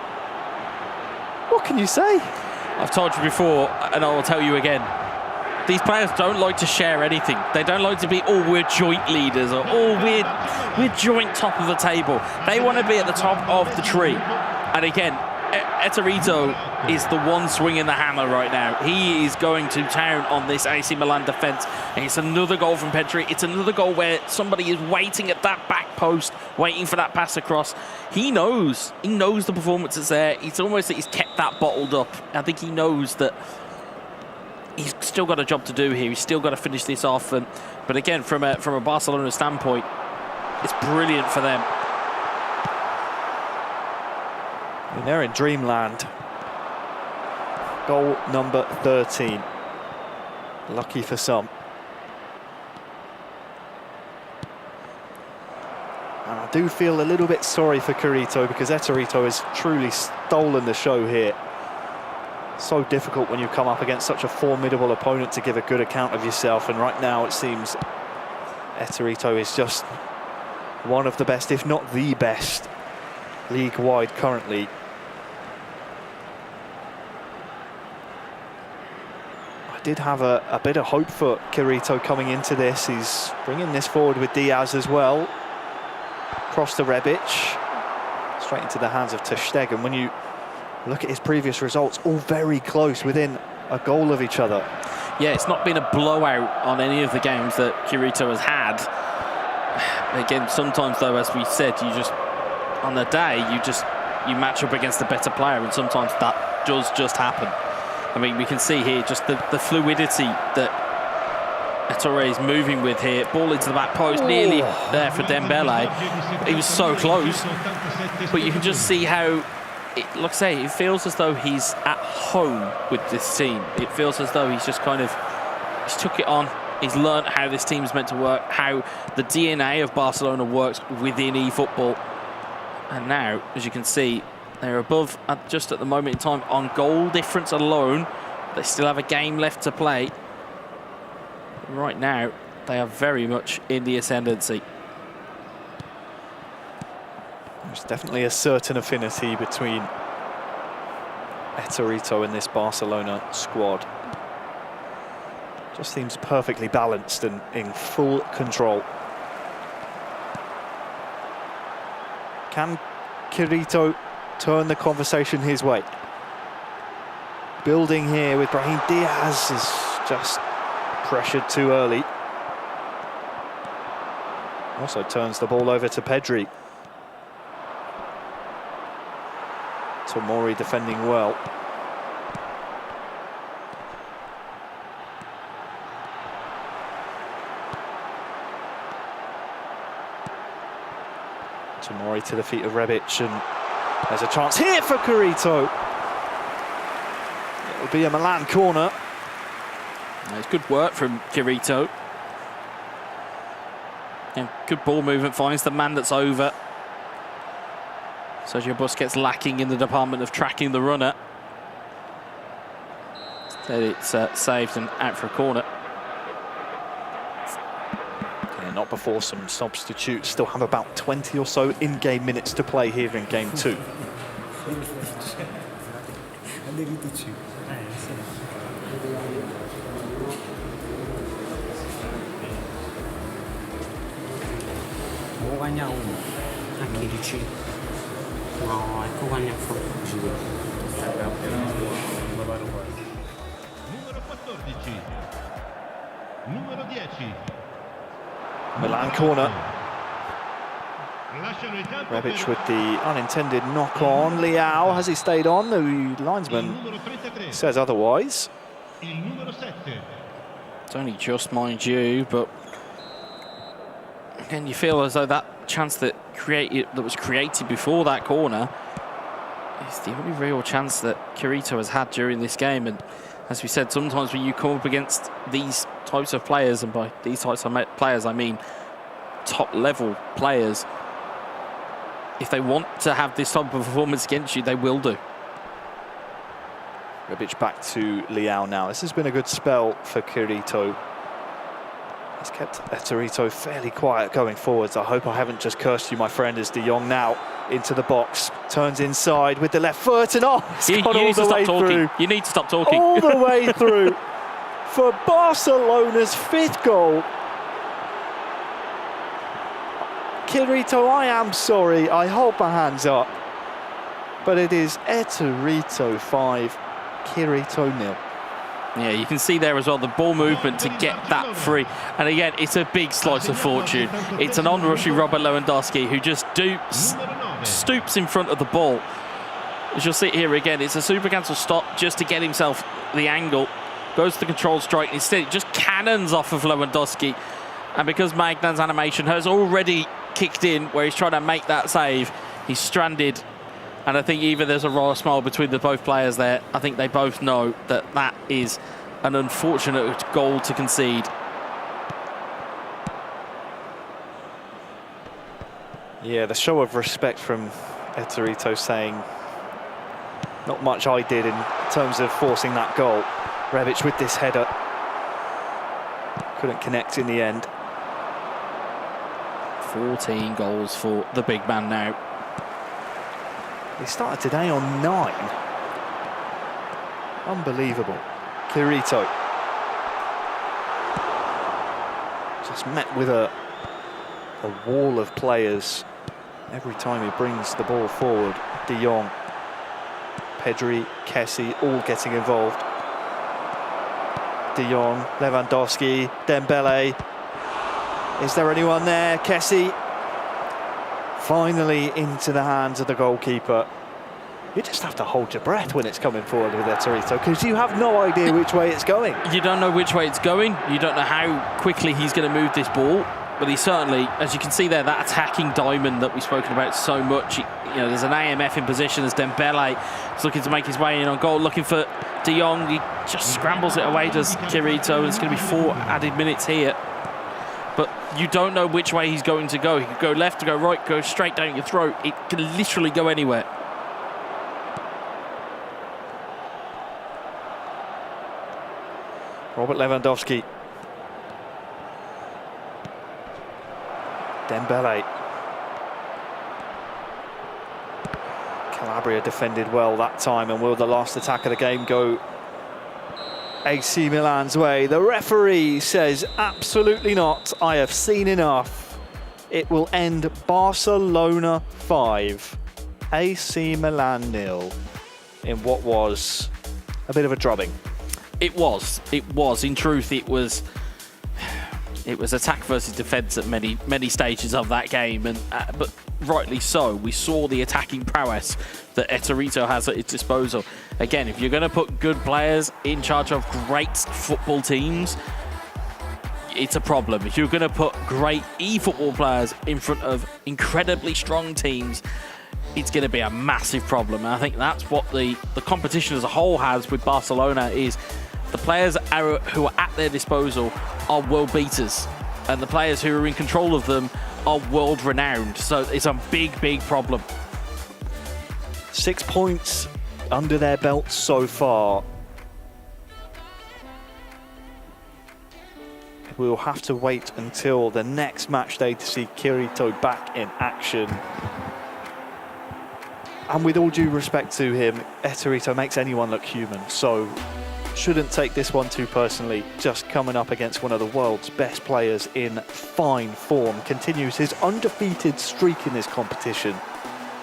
What can you say? I've told you before, and I will tell you again. These players don't like to share anything. They don't like to be, oh, we're joint leaders, or oh, we're joint top of the table. They want to be at the top of the tree. And again, Etorito is the one swinging the hammer right now. He is going to town on this AC Milan defence. And it's another goal from Pedri. It's another goal where somebody is waiting at that back post, waiting for that pass across. He knows the performance is there. It's almost that he's kept that bottled up. I think he knows that he's still got a job to do here. He's still got to finish this off. But again, from a Barcelona standpoint, it's brilliant for them. And they're in dreamland. Goal number 13. Lucky for some. And I do feel a little bit sorry for Kirito, because Etorito has truly stolen the show here. So difficult when you come up against such a formidable opponent to give a good account of yourself, and right now it seems Etorito is just one of the best, if not the best, league-wide currently. I did have a bit of hope for Kirito coming into this. He's bringing this forward with Diaz as well. Cross to Rebic, straight into the hands of ter Stegen. When you look at his previous results, all very close, within a goal of each other. Yeah, it's not been a blowout on any of the games that Kirito has had. Again, sometimes though, as we said, you just, on the day, you match up against a better player, and sometimes that does just happen. I mean, we can see here just the fluidity that Ettore is moving with here. Ball into the back post, nearly there for Dembele. He was so close, but you can just see how, like I say, it feels as though he's at home with this team. It feels as though he's just kind of, he's took it on. He's learned how this team's meant to work, how the DNA of Barcelona works within eFootball. And now, as you can see, they're above, just at the moment in time, on goal difference alone, They still have a game left to play. Right now, they are very much in the ascendancy. There's definitely a certain affinity between Etorito and this Barcelona squad. Just seems perfectly balanced and in full control. Can Kirito turn the conversation his way? Building here with Brahim Diaz is just pressured too early. Also turns the ball over to Pedri. Tomori defending well. Tomori to the feet of Rebic, and there's a chance here for Kirito. It'll be a Milan corner. It's good work from Kirito. Yeah, good ball movement, finds the man that's over. Sergio Busquets lacking in the department of tracking the runner. Instead it's saved and out for a corner. Not before some substitutes. Still have about 20 or so in-game minutes to play here in game 2. Numero 10. Milan corner. Rebic with the unintended knock on. Leao, has he stayed on? The linesman says otherwise. It's only just, mind you, but again, you feel as though that chance that was created before that corner is the only real chance that Kirito has had during this game. And as we said, sometimes when you come up against these types of players, and by these types of players I mean top-level players, if they want to have this type of performance against you, they will do. Rebic back to Leao now. This has been a good spell for Kirito. He's kept Etorito fairly quiet going forwards. I hope I haven't just cursed you, my friend, as De Jong now into the box. Turns inside with the left foot, and you need to stop talking. You need to stop talking. All the way through for Barcelona's 5th goal. Kirito, I am sorry. I hold my hands up. But it is Etorito 5, Kirito 0. Yeah, you can see there as well the ball movement to get that free. And again, it's a big slice of fortune. It's an on-rushing Robert Lewandowski who just stoops in front of the ball. As you'll see here again, it's a super cancel stop just to get himself the angle. Goes to the control strike. Instead, it just cannons off of Lewandowski. And because Magnan's animation has already kicked in where he's trying to make that save, he's stranded. And I think even there's a royal smile between the both players there. I think they both know that that is an unfortunate goal to concede. Yeah, the show of respect from Etorito saying not much I did in terms of forcing that goal. Rebic with this header. Couldn't connect in the end. 14 goals for the big man now. He started today on 9. Unbelievable. Kirito. Just met with a wall of players every time he brings the ball forward. De Jong, Pedri, Kessie, all getting involved. De Jong, Lewandowski, Dembele. Is there anyone there? Kessie. Finally into the hands of the goalkeeper. You just have to hold your breath when it's coming forward with Etorito, because you have no idea which way it's going. You don't know which way it's going. You don't know how quickly he's going to move this ball. But he certainly, as you can see there, that attacking diamond that we've spoken about so much. You know, there's an AMF in position as Dembele is looking to make his way in on goal, looking for De Jong. He just scrambles it away, does Kirito, and it's going to be 4 added minutes here. But you don't know which way he's going to go. He could go left, to go right, go straight down your throat. It can literally go anywhere. Robert Lewandowski. Dembele. Calabria defended well that time, and will the last attack of the game go AC Milan's way? The referee says absolutely not. I have seen enough. It will end Barcelona 5, AC Milan 0, in what was a bit of a drubbing. It was. In truth, it was attack versus defence at many stages of that game, and but rightly so. We saw the attacking prowess that Etorito has at its disposal. Again, if you're going to put good players in charge of great football teams, it's a problem. If you're going to put great eFootball players in front of incredibly strong teams, it's going to be a massive problem. And I think that's what the competition as a whole has with Barcelona, is the players who are at their disposal are world beaters, and the players who are in control of them are world renowned. So it's a big problem. 6 points under their belts so far. We'll have to wait until the next match day to see Kirito back in action. And with all due respect to him, Etorito makes anyone look human, so shouldn't take this one too personally. Just coming up against one of the world's best players in fine form. Continues his undefeated streak in this competition.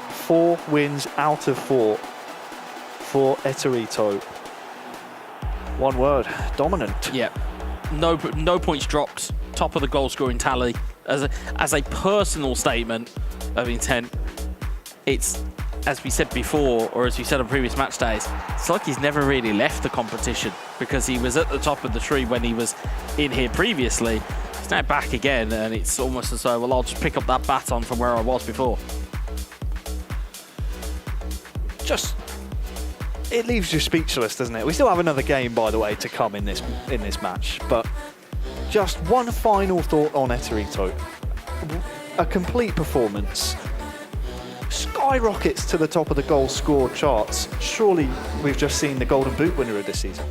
4 wins out of 4 for Etorito. One word, dominant. Yeah, no points dropped. Top of the goal scoring tally. As a personal statement of intent, it's, as we said before, or as we said on previous match days, it's like he's never really left the competition, because he was at the top of the tree when he was in here previously. He's now back again, and it's almost as though, well, I'll just pick up that baton from where I was before. Just, it leaves you speechless, doesn't it? We still have another game, by the way, to come in this match, but just one final thought on Etorito. A complete performance. Skyrockets to the top of the goal scored charts. Surely we've just seen the Golden Boot winner of this season.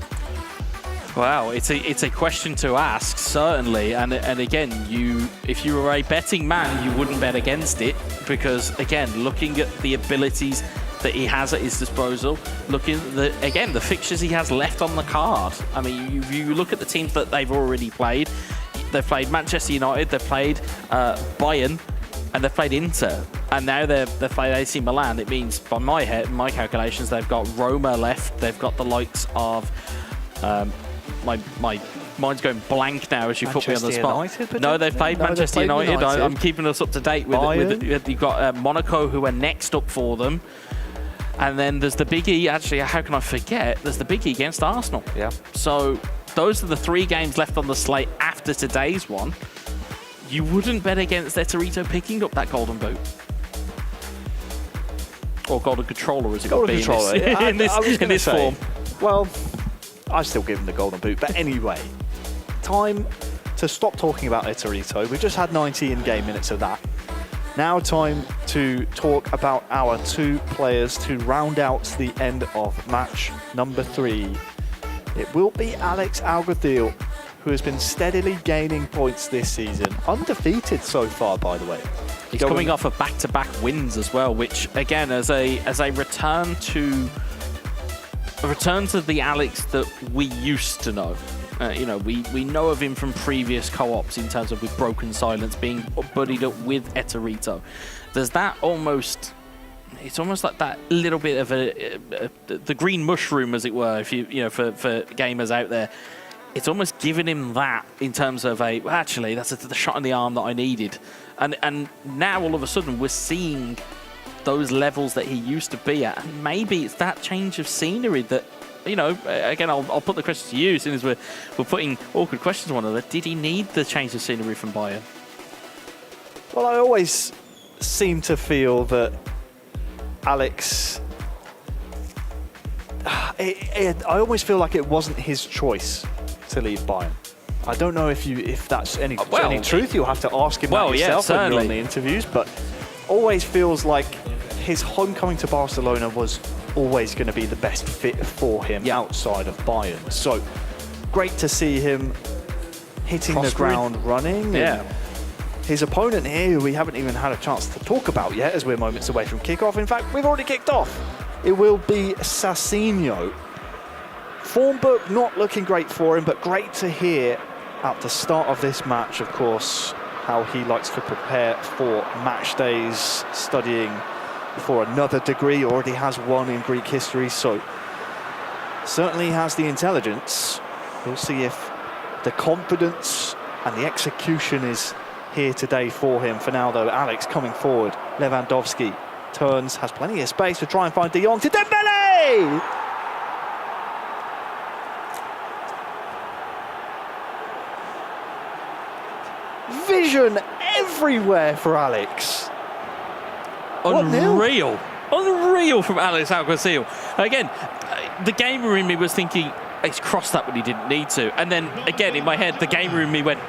Wow, it's a question to ask, certainly, and again, if you were a betting man, you wouldn't bet against it, because again, looking at the abilities that he has at his disposal, looking at the fixtures he has left on the card. I mean, you look at the teams that they've already played. They've played Manchester United, they've played Bayern, and they've played Inter, and now they've played AC Milan. It means, by my calculations, they've got Roma left. They've got the likes of my mind's going blank now as you put me on the spot. United, no, they've played Manchester United. I'm keeping us up to date with you've got Monaco, who are next up for them. And then there's the biggie, actually, how can I forget? There's the biggie against Arsenal. Yeah. So those are the 3 games left on the slate after today's one. You wouldn't bet against Etorito picking up that Golden Boot. Or Golden Controller, as it would be in this form. Well, I still give him the Golden Boot. But anyway, time to stop talking about Etorito. We've just had 90 in-game minutes of that. Now time to talk about our 2 players to round out the end of match number 3. It will be Alex Alguacil, who has been steadily gaining points this season. Undefeated so far, by the way. He's coming off of back-to-back wins as well, which again, as a return to the Alex that we used to know. We know of him from previous co-ops in terms of with Broken Silence being buddied up with Etorito. There's that almost. It's almost like that little bit of the green mushroom, as it were, if you for gamers out there. It's almost giving him that in terms of actually that's the shot in the arm that I needed, and now all of a sudden we're seeing those levels that he used to be at, and maybe it's that change of scenery that, again, I'll put the question to you, as soon as we're putting awkward questions to one another. Did he need the change of scenery from Bayern? Well, I always seem to feel that Alex, I always feel like it wasn't his choice to leave Bayern. I don't know if that's any truth. You'll have to ask him that yourself when you're on the interviews, but always feels like his homecoming to Barcelona was always going to be the best fit for him outside of Bayern. So great to see him hitting the ground running. Yeah. His opponent here, who we haven't even had a chance to talk about yet, as we're moments away from kickoff. In fact, we've already kicked off. It will be Sasinho. Form book not looking great for him, but great to hear at the start of this match, of course, how he likes to prepare for match days, studying for another degree, already has one in Greek history, so certainly has the intelligence. We'll see if the confidence and the execution is here today for him. For now, though, Alex coming forward. Lewandowski turns, has plenty of space to try and find De Jong to Dembele! Vision everywhere for Alex. Unreal. Unreal from Alex Alguacil. Again, the gamer in me was thinking, he's crossed that when he didn't need to. And then, again, in my head, the gamer in me went,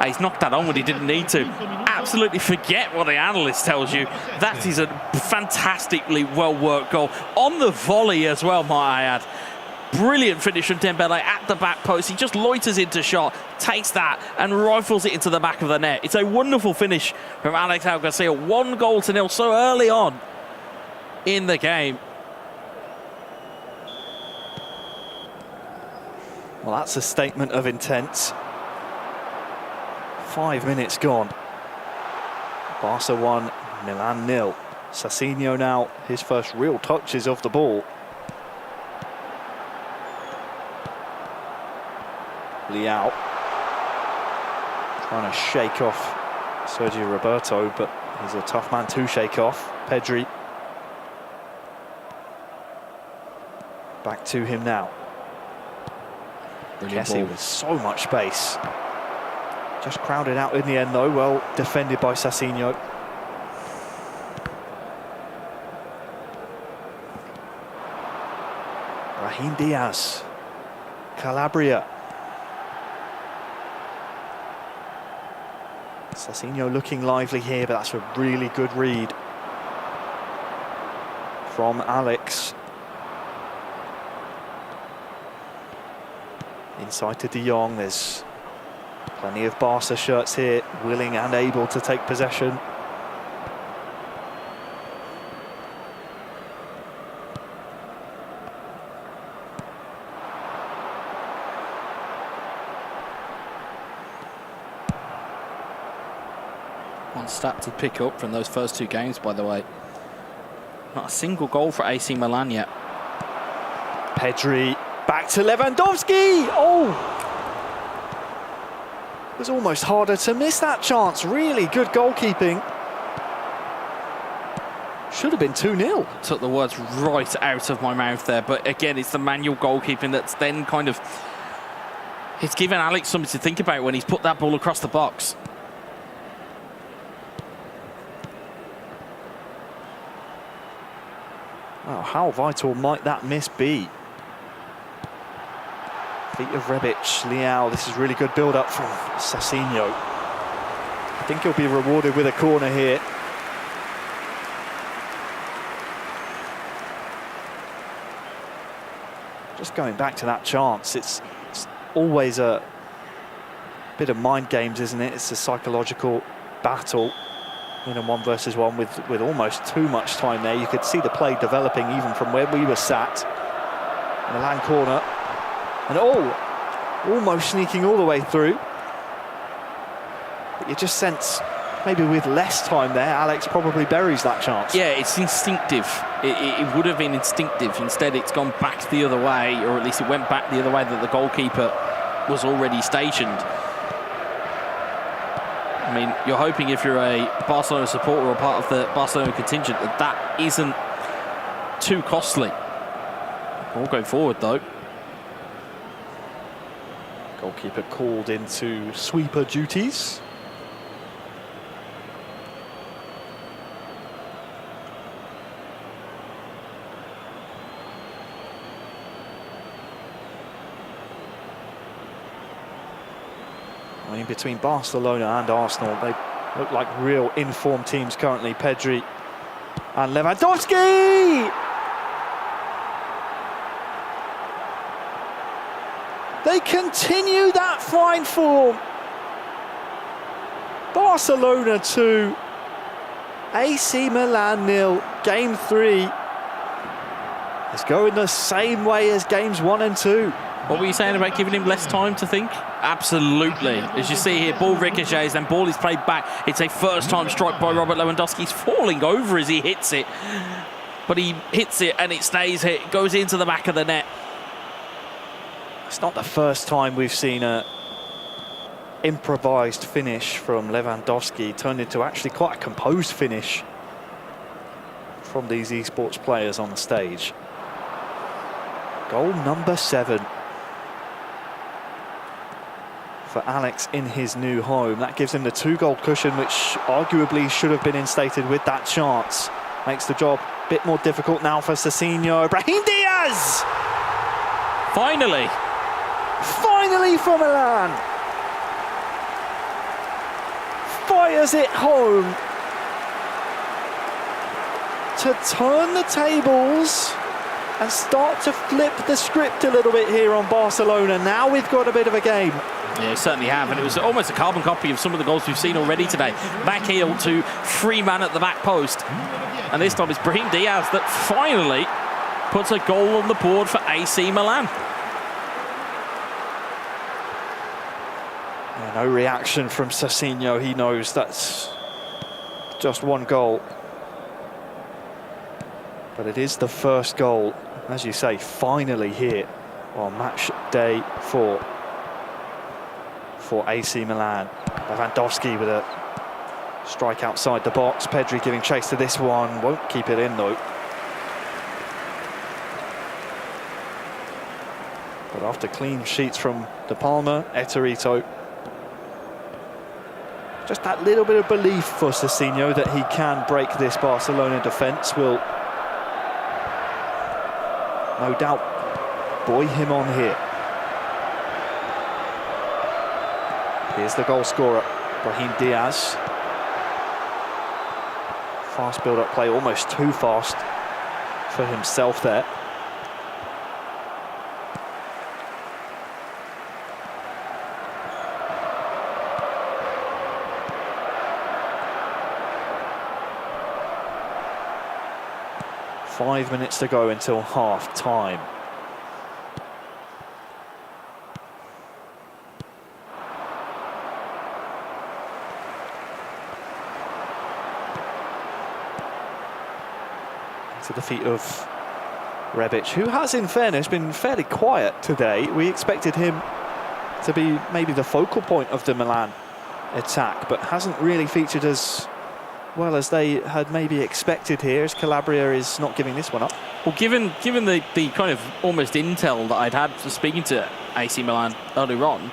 he's knocked that on when he didn't need to. Absolutely forget what the analyst tells you. That is a fantastically well-worked goal. On the volley as well, might I add. Brilliant finish from Dembele at the back post. He just loiters into shot, takes that, and rifles it into the back of the net. It's a wonderful finish from Alex Alguacil. 1-0 so early on in the game. Well, that's a statement of intent. 5 minutes gone. Barca 1, Milan 0. Sasinho now, his first real touches of the ball. Leao trying to shake off Sergio Roberto, but he's a tough man to shake off. Pedri back to him now. Kessie with so much space. Just crowded out in the end though, well defended by Sasinho. Brahim Diaz, Calabria. Sasinho looking lively here, but that's a really good read from Alex. Inside to De Jong, there's plenty of Barca shirts here, willing and able to take possession. One stat to pick up from those first two games, by the way. Not a single goal for AC Milan yet. Pedri, back to Lewandowski! Oh! It was almost harder to miss that chance. Really good goalkeeping. Should have been 2-0. Took the words right out of my mouth there, but again, it's the manual goalkeeping that's then kind of... It's given Alex something to think about when he's put that ball across the box. Oh, how vital might that miss be? Feet of Rebic, Leao. This is really good build-up from Sasinho. I think he'll be rewarded with a corner here. Just going back to that chance, it's always a bit of mind games, isn't it? It's a psychological battle in a 1 versus 1 with almost too much time there. You could see the play developing even from where we were sat. Milan corner. And almost sneaking all the way through. But you just sense, maybe with less time there, Alex probably buries that chance. Yeah, it's instinctive. It would have been instinctive. Instead, it's gone back the other way, or at least it went back the other way that the goalkeeper was already stationed. I mean, you're hoping if you're a Barcelona supporter or part of the Barcelona contingent that that isn't too costly. Ball going forward, though. Goalkeeper called into sweeper duties. I mean, between Barcelona and Arsenal, they look like real informed teams currently. Pedri and Lewandowski! There they continue that fine form. Barcelona 2, AC Milan 0. Game 3 is going the same way as games 1 and 2. What were you saying about giving him less time to think? Absolutely. As you see here, ball ricochets, then ball is played back. It's a first-time strike by Robert Lewandowski. He's falling over as he hits it. But he hits it and it stays hit. It goes into the back of the net. It's not the first time we've seen a improvised finish from Lewandowski turned into actually quite a composed finish from these esports players on the stage. Goal number 7 for Alex in his new home. That gives him the 2-goal cushion, which arguably should have been instated with that chance. Makes the job a bit more difficult now for Sasinho. Brahim Diaz! Finally! Finally for Milan! Fires it home to turn the tables and start to flip the script a little bit here on Barcelona. Now we've got a bit of a game. Yeah, certainly have, and it was almost a carbon copy of some of the goals we've seen already today. Back heel to 3 man at the back post, and this time it's Brahim Diaz that finally puts a goal on the board for AC Milan. Yeah, no reaction from Sasinho. He knows that's just 1 goal. But it is the first goal, as you say, finally here on match day 4 for AC Milan. Lewandowski with a strike outside the box. Pedri giving chase to this one. Won't keep it in though. But after clean sheets from the Palma, Etorito. Just that little bit of belief for Sasinho that he can break this Barcelona defence will no doubt buoy him on here. Here's the goal scorer, Brahim Diaz. Fast build-up play, almost too fast for himself there. Five minutes to go until half-time. To the feet of Rebic, who has, in fairness, been fairly quiet today. We expected him to be maybe the focal point of the Milan attack, but hasn't really featured as well as they had maybe expected here, as Calabria is not giving this one up. Well, given the kind of almost intel that I'd had for speaking to AC Milan earlier on,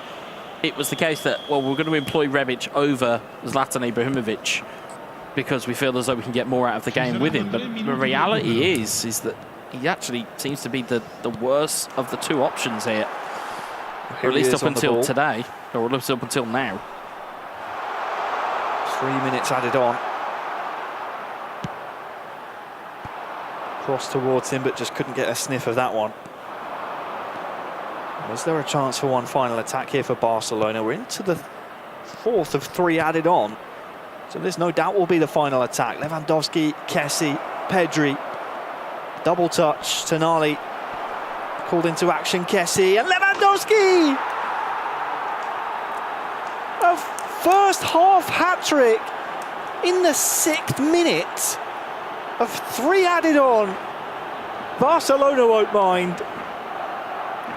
it was the case that, well, we're going to employ Rebic over Zlatan Ibrahimovic because we feel as though we can get more out of the game with him. But the reality is that he actually seems to be the worst of the 2 options here, or at least up until today, or at least up until now. 3 minutes added on. Cross towards him, but just couldn't get a sniff of that one. Was there a chance for one final attack here for Barcelona? We're into the 4th of 3 added on. So this no doubt will be the final attack. Lewandowski, Kessie, Pedri. Double touch, Tonali called into action, Kessie, and Lewandowski! A first half hat-trick in the 6th minute of 3 added on. Barcelona won't mind.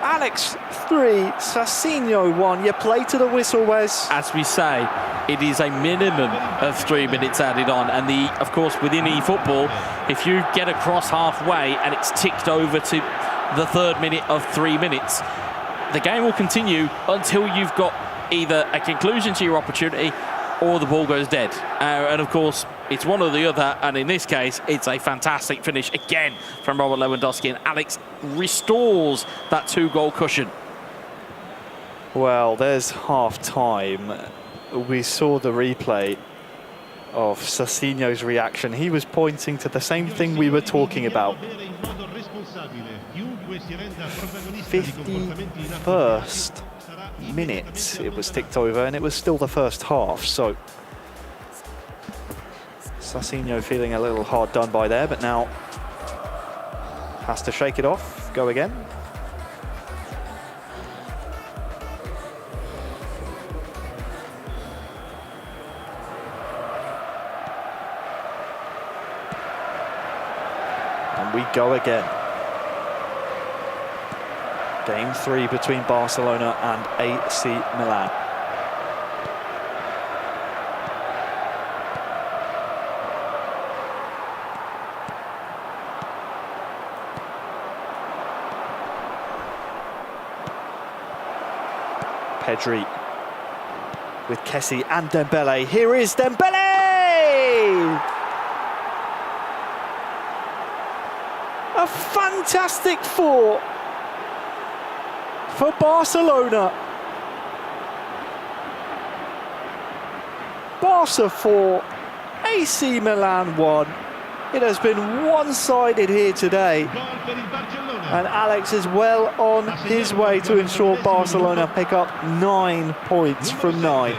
Alex 3, Sasinho 1. You play to the whistle, Wes. As we say, it is a minimum of 3 minutes added on, and of course within eFootball, if you get across halfway and it's ticked over to the 3rd minute of 3 minutes, the game will continue until you've got either a conclusion to your opportunity or the ball goes dead. And of course, it's one or the other, and in this case, it's a fantastic finish again from Robert Lewandowski, and Alex restores that 2-goal cushion. Well, there's half-time. We saw the replay of Sasinho's reaction. He was pointing to the same thing we were talking about. 51st minute it was ticked over, and it was still the first half, so Sasinho feeling a little hard done by there, but now has to shake it off, go again. And we go again. Game 3 between Barcelona and AC Milan. Pedri with Kessie and Dembele. Here is Dembele! A fantastic four for Barcelona. Barca 4, AC Milan 1. It has been one-sided here today, and Alex is well on his way to ensure Barcelona pick up 9 points from 9.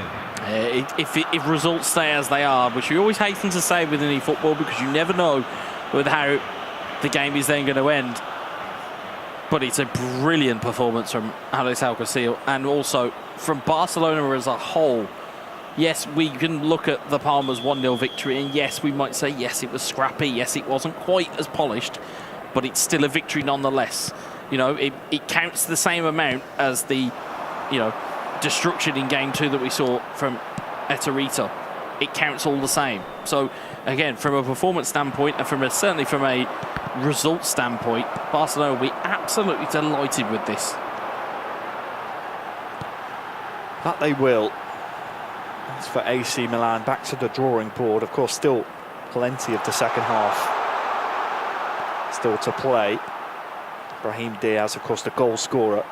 If results stay as they are, which we always hasten to say with any football, because you never know with how the game is then going to end. But it's a brilliant performance from Alex Alguacil, and also from Barcelona as a whole. Yes, we can look at the Palma's 1-0 victory, and yes, we might say, yes, it was scrappy, yes, it wasn't quite as polished, but it's still a victory nonetheless. You know, it counts the same amount as the, destruction in Game 2 that we saw from Etorito. It counts all the same. So, again, from a performance standpoint, and certainly from a result standpoint, Barcelona will be absolutely delighted with this. That they will. As for AC Milan, back to the drawing board. Of course, still plenty of the second half still to play. Brahim Diaz, of course, the goal scorer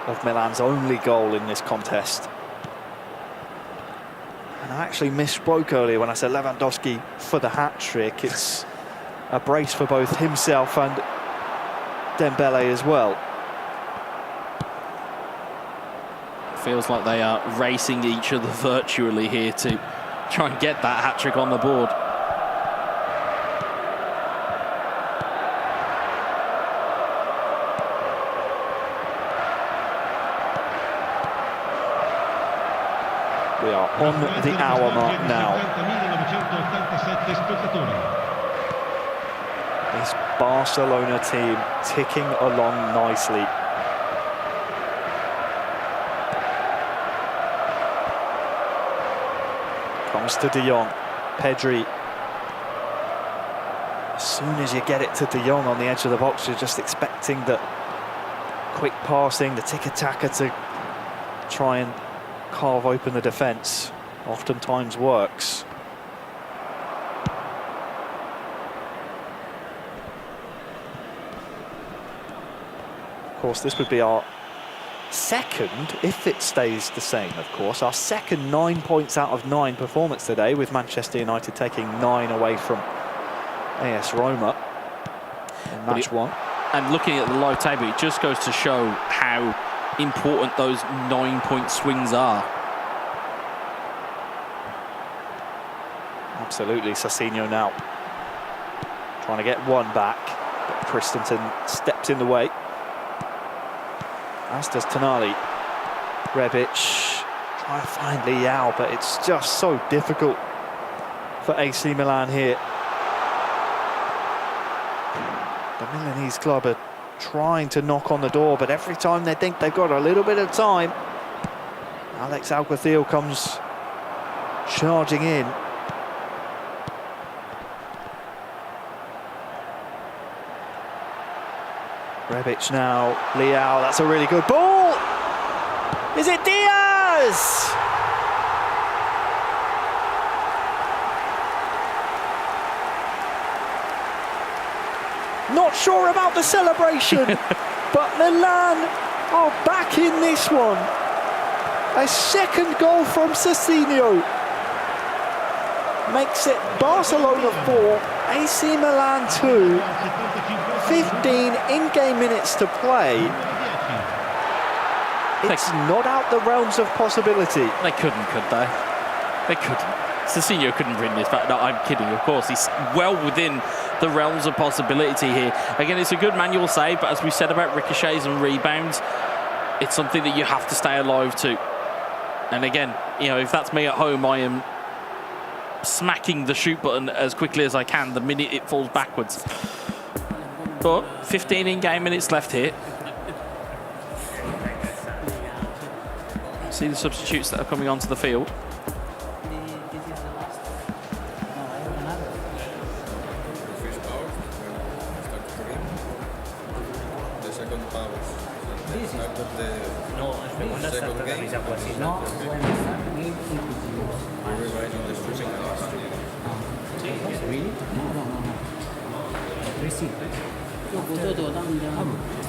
of Milan's only goal in this contest. And I actually misspoke earlier when I said Lewandowski for the hat-trick. It's a brace for both himself and Dembele as well. Feels like they are racing each other virtually here to try and get that hat-trick on the board. We are on the hour mark now. This Barcelona team ticking along nicely. Comes to De Jong, Pedri. As soon as you get it to De Jong on the edge of the box, you're just expecting the quick passing, the tiki-taka to try and carve open the defence. Oftentimes works. Of course, this would be our second, if it stays the same, of course, our second 9 points out of 9 performance today, with Manchester United taking 9 away from AS Roma in match 1. And looking at the live table, it just goes to show how important those 9-point swings are. Absolutely. Sasinho now trying to get one back, but Christensen steps in the way, as does Tonali. Rebic trying to find Leao, but it's just so difficult for AC Milan here. The Milanese club are trying to knock on the door, but every time they think they've got a little bit of time, Alex Alguacil comes charging in. Rebic now, Leao, that's a really good ball! Is it Diaz? Not sure about the celebration, but Milan are back in this one. A second goal from Sasinho makes it Barcelona 4, AC Milan 2. 15 in-game minutes to play. It's not out the realms of possibility. They couldn't, could they? They couldn't. Sasinho couldn't bring this back. No, I'm kidding, of course. He's well within the realms of possibility here. Again, it's a good manual save, but as we said about ricochets and rebounds, it's something that you have to stay alive to. And again, you know, if that's me at home, I am smacking the shoot button as quickly as I can the minute it falls backwards. But 15 in-game minutes left here. See the substitutes that are coming onto the field.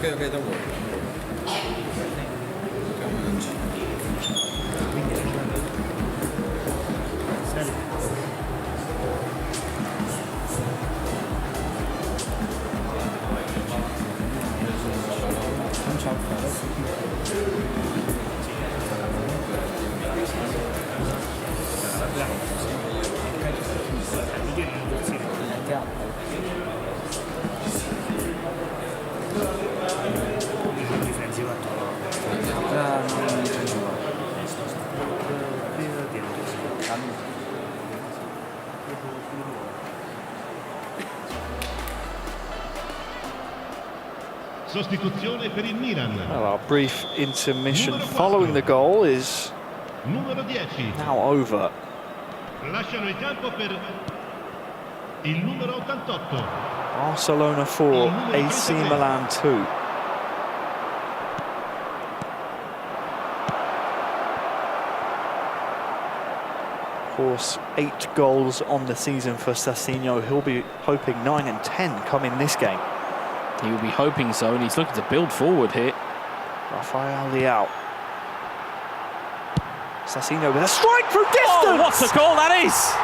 Okay, don't worry. Sostituzione per il Milan. Well, our brief intermission following the goal is Numero 10. now over. Lasciano il campo per il numero 88. Barcelona 4, AC Milan 2. Of course, 8 goals on the season for Sasinho. He'll be hoping 9 and 10 come in this game. He will be hoping so, and he's looking to build forward here. Rafael Leao. Sasinho with a strike from distance! Oh, what a goal that is!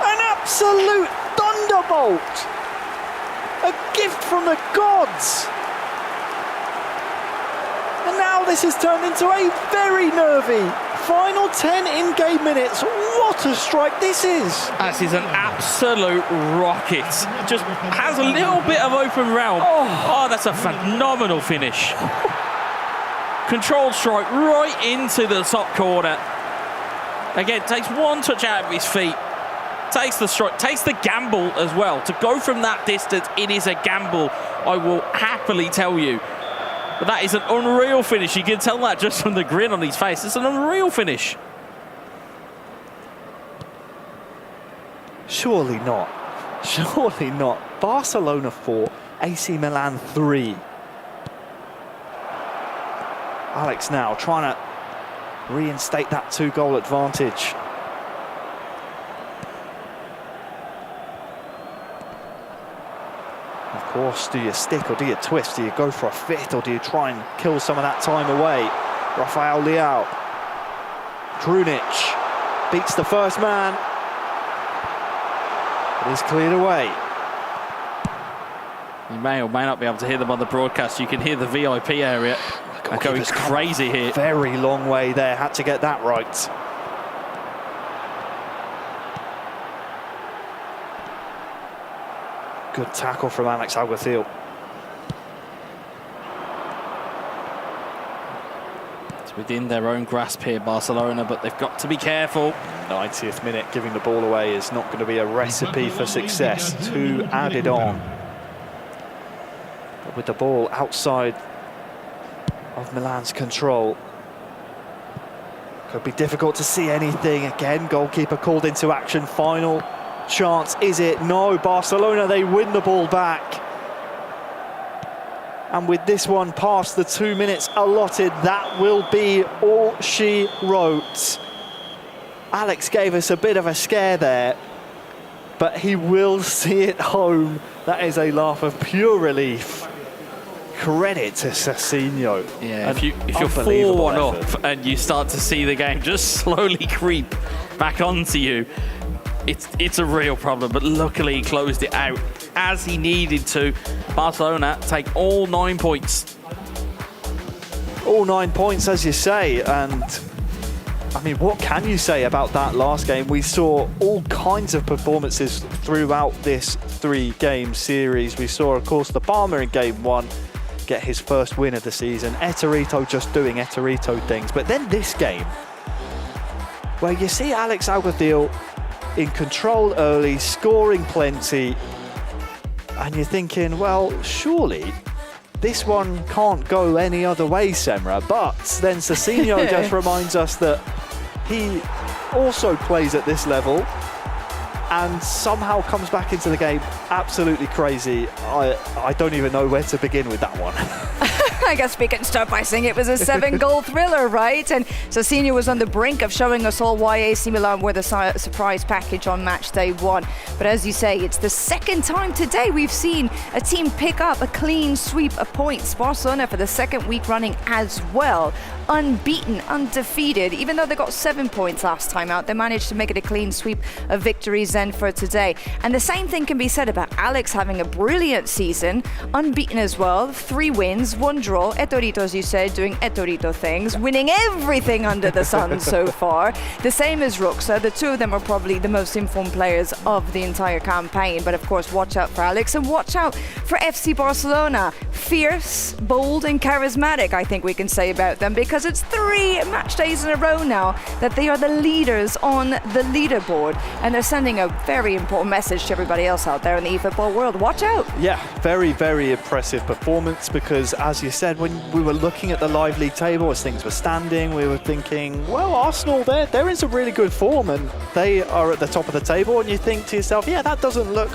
An absolute thunderbolt! A gift from the gods! And now this has turned into a very nervy final 10 in-game minutes. What a strike this is! That is an absolute rocket. Just has a little bit of open realm. Oh, that's a phenomenal finish. Controlled strike right into the top corner. Again, takes one touch out of his feet. Takes the strike, takes the gamble as well. To go from that distance, it is a gamble, I will happily tell you. But that is an unreal finish. You can tell that just from the grin on his face. It's an unreal finish. Surely not. Surely not. Barcelona 4, AC Milan 3. Alex now trying to reinstate that 2-goal advantage. Of course, do you stick or do you twist? Do you go for a fit or do you try and kill some of that time away? Rafael Leao. Krunic beats the first man. It is cleared away. You may or may not be able to hear them on the broadcast. You can hear the VIP area going crazy here. Very long way there, had to get that right. Good tackle from Alex Alguacil. It's within their own grasp here, Barcelona, but they've got to be careful. 90th minute, giving the ball away is not going to be a recipe for success. 2 added on. But with the ball outside of Milan's control, could be difficult to see anything. Again, goalkeeper called into action. Final chance, is it? No, Barcelona, they win the ball back. And with this one past the 2 minutes allotted, that will be all she wrote. Alex gave us a bit of a scare there, but he will see it home. That is a laugh of pure relief. Credit to Sasinho. Yeah, if you're 4-1 up and you start to see the game just slowly creep back onto you, it's a real problem, but luckily he closed it out as he needed to. Barcelona take all 9 points. All 9 points, as you say, and I mean, what can you say about that last game? We saw all kinds of performances throughout this 3-game series. We saw, of course, the Palma in game 1 get his first win of the season. Etorito just doing Etorito things. But then this game, where you see Alex Alguacil in control early, scoring plenty, and you're thinking, well, surely this one can't go any other way, Semra. But then Sasinho just reminds us that he also plays at this level and somehow comes back into the game absolutely crazy. I don't even know where to begin with that one. I guess we can start by saying it was a 7-goal thriller, right? And Sasinho was on the brink of showing us all why AC Milan were the surprise package on match day 1. But as you say, it's the second time today we've seen a team pick up a clean sweep of points. Barcelona for the second week running as well. Unbeaten, undefeated. Even though they got 7 points last time out, they managed to make it a clean sweep of victories then for today. And the same thing can be said about Alex having a brilliant season, unbeaten as well, 3 wins, 1 draw. Etorito, as you said, doing Etorito things, winning everything under the sun so far. The same as Ruxa. The two of them are probably the most informed players of the entire campaign. But of course, watch out for Alex and watch out for FC Barcelona. Fierce, bold and charismatic, I think we can say about them, because it's 3 match days in a row now that they are the leaders on the leaderboard, and they're sending a very important message to everybody else out there in the eFootball world. Watch out. Yeah, very, very impressive performance, because as you said, when we were looking at the live league table as things were standing, we were thinking, well, Arsenal, they're in some really good form and they are at the top of the table, and you think to yourself, yeah, that doesn't look,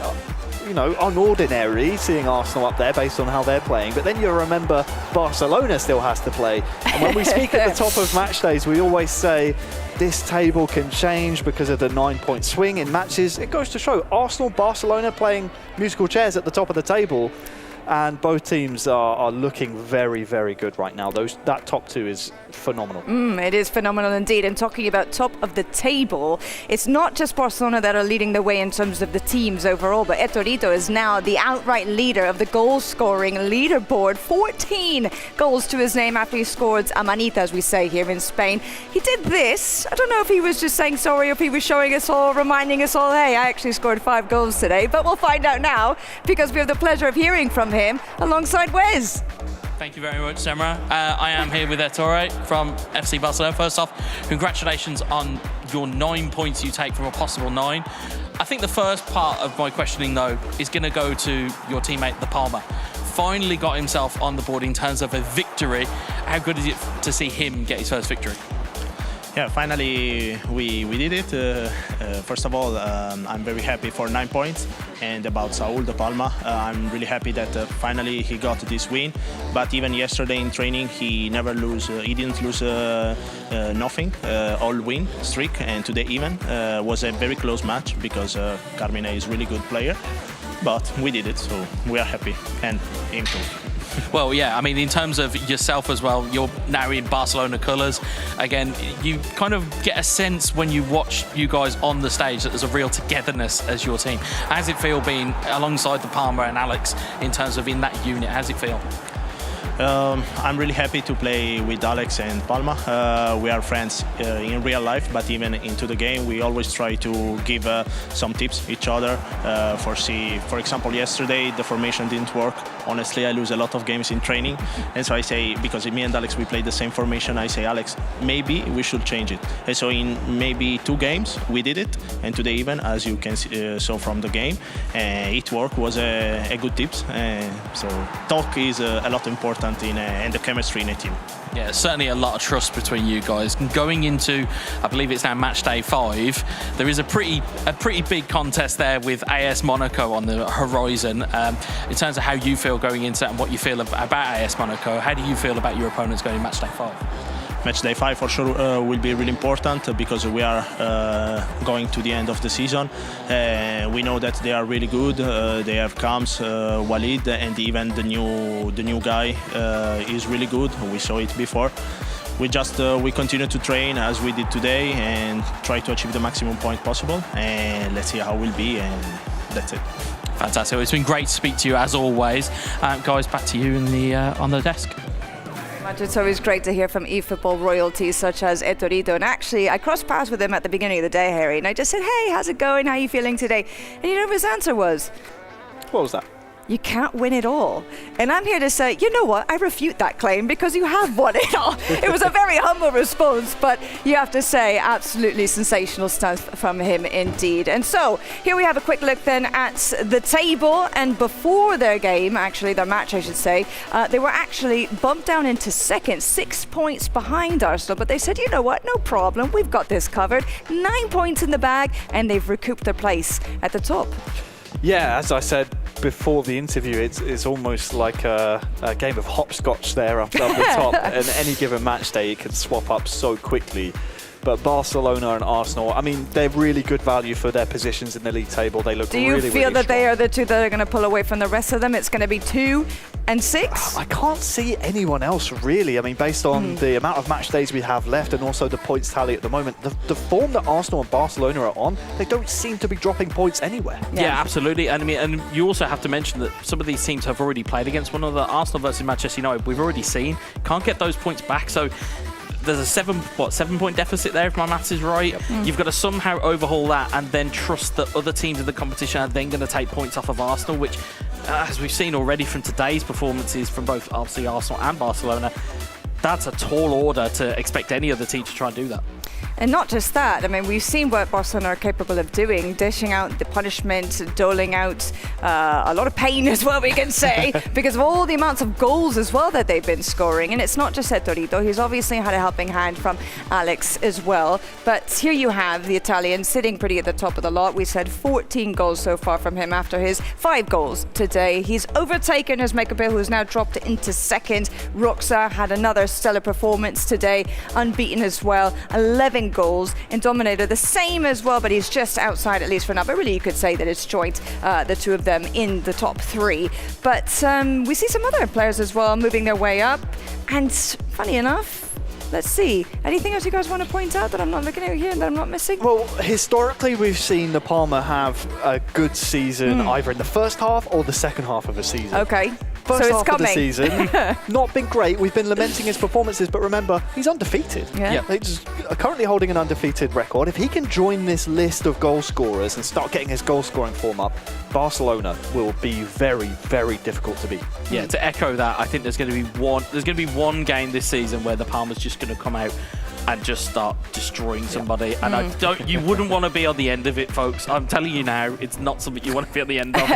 you know, unordinary, seeing Arsenal up there based on how they're playing. But then you remember Barcelona still has to play. And when we speak at the top of match days, we always say this table can change because of the 9-point swing in matches. It goes to show Arsenal, Barcelona playing musical chairs at the top of the table. And both teams are looking very, very good right now. That top 2 is phenomenal. It is phenomenal indeed. And talking about top of the table, it's not just Barcelona that are leading the way in terms of the teams overall, but Etorito is now the outright leader of the goal-scoring leaderboard. 14 goals to his name after he scored a manita, as we say here in Spain. He did this. I don't know if he was just saying sorry or if he was showing us all, reminding us all, hey, I actually scored 5 goals today. But we'll find out now, because we have the pleasure of hearing from him alongside Wes. Thank you very much, Semra. I am here with Etorito from FC Barcelona. First off, congratulations on your 9 points you take from a possible 9. I think the first part of my questioning, though, is going to go to your teammate, the Palma. Finally got himself on the board in terms of a victory. How good is it to see him get his first victory? Yeah, finally we did it. First of all, I'm very happy for 9 points. And about Saul de Palma, I'm really happy that finally he got this win. But even yesterday in training, he never lose. He didn't lose nothing, all win streak. And today even was a very close match, because Carmine is a really good player. But we did it, so we are happy, and him too. Well, yeah, I mean, in terms of yourself as well, you're now in Barcelona colours. Again, you kind of get a sense when you watch you guys on the stage that there's a real togetherness as your team. How does it feel being alongside the Palma and Alex in terms of in that unit? How does it feel? I'm really happy to play with Alex and Palma. We are friends in real life, but even into the game, we always try to give some tips each other. For example, yesterday the formation didn't work. Honestly, I lose a lot of games in training, and so I say, because me and Alex we played the same formation, I say, Alex, maybe we should change it. And so in maybe 2 games we did it, and today even, as you can see, so from the game, it worked, was a good tips. So talk is a lot important in the chemistry in a team. Yeah, certainly a lot of trust between you guys. And going into, I believe it's now match day 5, there is a pretty big contest there with AS Monaco on the horizon. In terms of how you feel going into it and what you feel about AS Monaco, how do you feel about your opponents going in match day 5? Match day 5 for sure will be really important because we are going to the end of the season. We know that they are really good. They have Kams, Walid, and even the new guy is really good. We saw it before. We continue to train as we did today and try to achieve the maximum point possible. And let's see how it will be. And that's it. Fantastic. Well, it's been great to speak to you as always. Guys, back to you on the desk. It's always great to hear from eFootball royalties such as Etorito. And actually, I crossed paths with him at the beginning of the day, Harry, and I just said, hey, how's it going? How are you feeling today? And you know what his answer was? What was that? You can't win it all. And I'm here to say, you know what? I refute that claim because you have won it all. It was a very humble response, but you have to say absolutely sensational stuff from him indeed. And so here we have a quick look then at the table. And before their game, actually their match, I should say, they were actually bumped down into second, 6 points behind Arsenal. But they said, you know what? No problem. We've got this covered. 9 points in the bag, and they've recouped their place at the top. Yeah, as I said before the interview, it's almost like a game of hopscotch there up the top. And any given match day, it can swap up so quickly. But Barcelona and Arsenal, I mean, they're really good value for their positions in the league table. They look really, really strong. Do you feel that they are the two that are going to pull away from the rest of them? It's going to be 2 and 6? I can't see anyone else, really. I mean, based on the amount of match days we have left and also the points tally at the moment, the form that Arsenal and Barcelona are on, they don't seem to be dropping points anywhere. Yeah, absolutely. And I mean, and you also have to mention that some of these teams have already played against one another. Arsenal versus Manchester United, we've already seen. Can't get those points back, so there's a 7-point deficit there, if my maths is right. You've got to somehow overhaul that and then trust that other teams in the competition are then going to take points off of Arsenal, which, as we've seen already from today's performances from both obviously Arsenal and Barcelona, that's a tall order to expect any other team to try and do that. And not just that, I mean, we've seen what Barcelona are capable of doing, dishing out the punishment, doling out a lot of pain as well, we can say, because of all the amounts of goals as well that they've been scoring. And it's not just Etorito, he's obviously had a helping hand from Alex as well. But here you have the Italian sitting pretty at the top of the lot. We said 14 goals so far from him after his 5 goals today. He's overtaken Özmekabir, who's now dropped into second. Roxa had another stellar performance today, unbeaten as well, 11 goals, and Dominator the same as well, but he's just outside, at least for now. But really you could say that it's joint, the two of them in the top 3. But we see some other players as well moving their way up, and funny enough, let's see, anything else you guys want to point out that I'm not looking at here and that I'm not missing? Well, historically we've seen the Palma have a good season either in the first half or the second half of a season. Okay. First so it's half coming. of the season, not been great. We've been lamenting his performances, but remember, he's undefeated. Yeah. He's currently holding an undefeated record. If he can join this list of goal scorers and start getting his goal scoring form up, Barcelona will be very, very difficult to beat. Yeah, to echo that, I think there's going to be one game this season where the Palma's just going to come out and just start destroying somebody. And you wouldn't want to be on the end of it, folks. I'm telling you now, it's not something you want to be on the end of.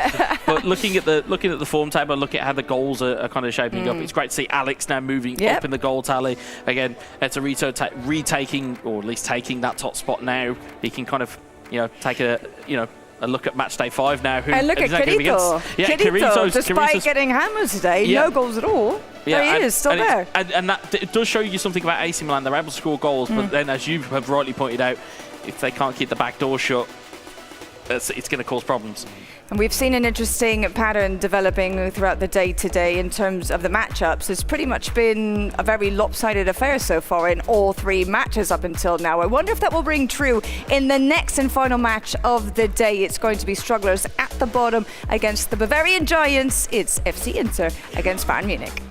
But looking at the form table and looking at how the goals are kind of shaping up, it's great to see Alex now moving up in the goal tally. Again, Etorito retaking, or at least taking that top spot now. He can kind of, take a look at match day 5 now. And look at Kirito. Kirito, despite getting hammered today, no goals at all. Yeah, there he is, still there. And that it does show you something about AC Milan. They're able to score goals, but then, as you have rightly pointed out, if they can't keep the back door shut, it's going to cause problems. And we've seen an interesting pattern developing throughout the day today in terms of the matchups. It's pretty much been a very lopsided affair so far in all 3 matches up until now. I wonder if that will ring true in the next and final match of the day. It's going to be strugglers at the bottom against the Bavarian Giants. It's FC Inter against Bayern Munich.